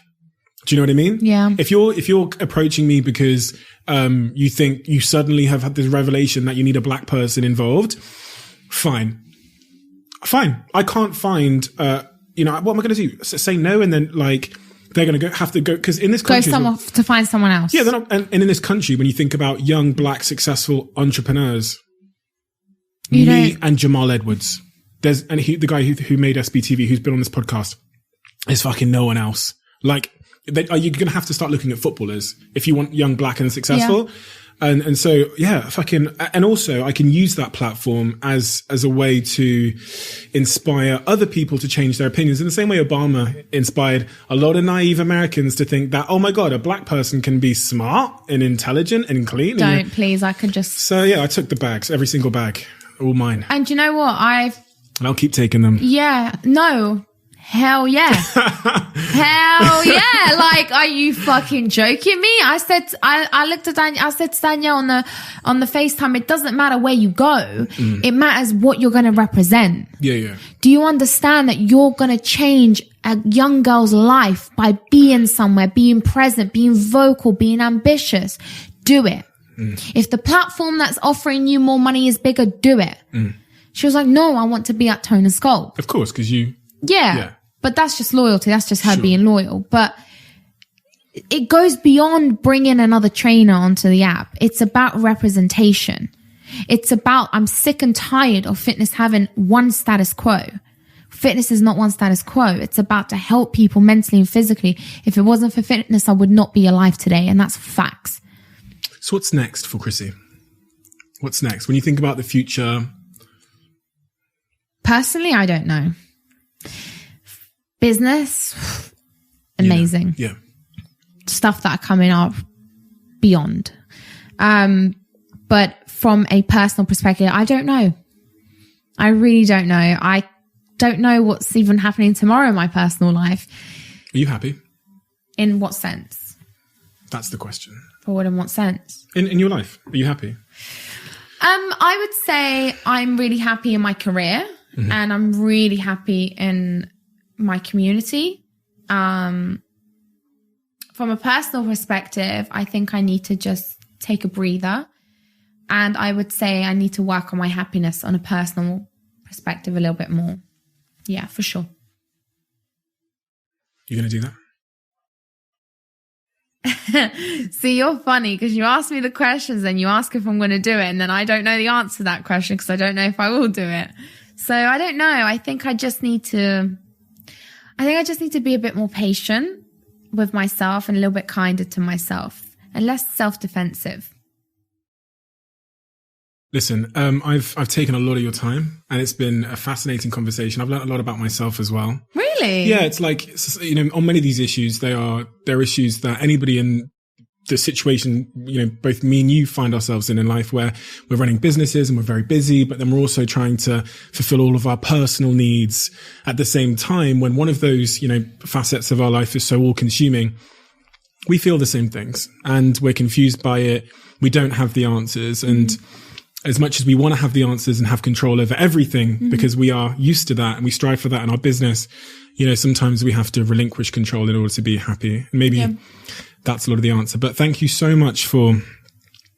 Do you know what I mean? Yeah. If you're approaching me because you think you suddenly have had this revelation that you need a black person involved, fine. I can't find what am I going to do? Say no, and then they're going to have to go because in this country to find someone else. Yeah, they're not, and in this country, when you think about young black successful entrepreneurs, and Jamal Edwards, the guy who made SBTV, who's been on this podcast, is fucking no one else. You're going to have to start looking at footballers if you want young, black and successful. Yeah. And so, yeah, and also I can use that platform as a way to inspire other people to change their opinions in the same way Obama inspired a lot of naive Americans to think that, oh my God, a black person can be smart and intelligent and clean. Please, I could just. So yeah, I took the bags, every single bag, all mine. And you know what? And I'll keep taking them. Yeah, no. Hell yeah. Hell yeah. Are you fucking joking me? I looked at Danielle, I said to Danielle on the FaceTime, it doesn't matter where you go. It matters what you're going to represent. Yeah. Do you understand that you're going to change a young girl's life by being somewhere, being present, being vocal, being ambitious? Do it. If the platform that's offering you more money is bigger, do it. She was like, no, I want to be at Tone and Sculpt. Of course, because you... Yeah. But that's just loyalty. That's just her being loyal. But it goes beyond bringing another trainer onto the app. It's about representation. It's about, I'm sick and tired of fitness having one status quo. Fitness is not one status quo. It's about to help people mentally and physically. If it wasn't for fitness, I would not be alive today. And that's facts. So what's next for Krissy? What's next? When you think about the future? Personally, I don't know. Business, amazing. Yeah. Stuff that are coming up beyond. But from a personal perspective, I don't know. I really don't know. I don't know what's even happening tomorrow in my personal life. Are you happy? In what sense? That's the question. Forward in what sense? In your life, are you happy? I would say I'm really happy in my career and I'm really happy in my community. From a personal perspective, I think I need to just take a breather. And I would say I need to work on my happiness on a personal perspective a little bit more. Yeah, for sure. You're going to do that? See, you're funny because you ask me the questions and you ask if I'm going to do it. And then I don't know the answer to that question because I don't know if I will do it. So I don't know. I think I just need to be a bit more patient with myself and a little bit kinder to myself and less self-defensive. Listen, I've taken a lot of your time, and it's been a fascinating conversation. I've learned a lot about myself as well. Really? Yeah, it's like, you know, on many of these issues, they're issues that anybody in the situation, you know, both me and you find ourselves in life, where we're running businesses and we're very busy, but then we're also trying to fulfill all of our personal needs at the same time. When one of those, you know, facets of our life is so all consuming, we feel the same things and we're confused by it. We don't have the answers. And as much as we want to have the answers and have control over everything, because we are used to that and we strive for that in our business, you know, sometimes we have to relinquish control in order to be happy. And maybe that's a lot of the answer. But thank you so much for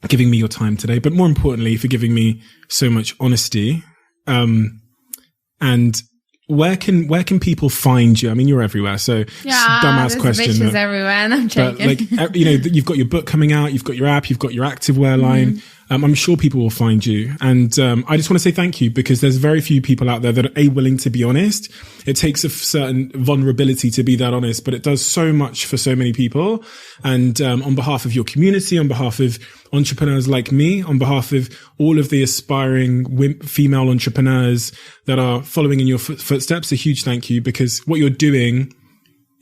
giving me your time today, but more importantly, for giving me so much honesty. And where can people find you? I mean, you're everywhere, so dumbass question. Bitches everywhere, and I'm joking. But like, you know, you've got your book coming out, you've got your app, you've got your activewear line. I'm sure people will find you. And I just want to say thank you, because there's very few people out there that are willing to be honest. It takes a certain vulnerability to be that honest, but it does so much for so many people. And on behalf of your community, on behalf of entrepreneurs like me, on behalf of all of the aspiring female entrepreneurs that are following in your footsteps, a huge thank you, because what you're doing,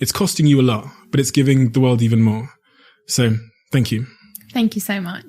it's costing you a lot, but it's giving the world even more. So thank you. Thank you so much.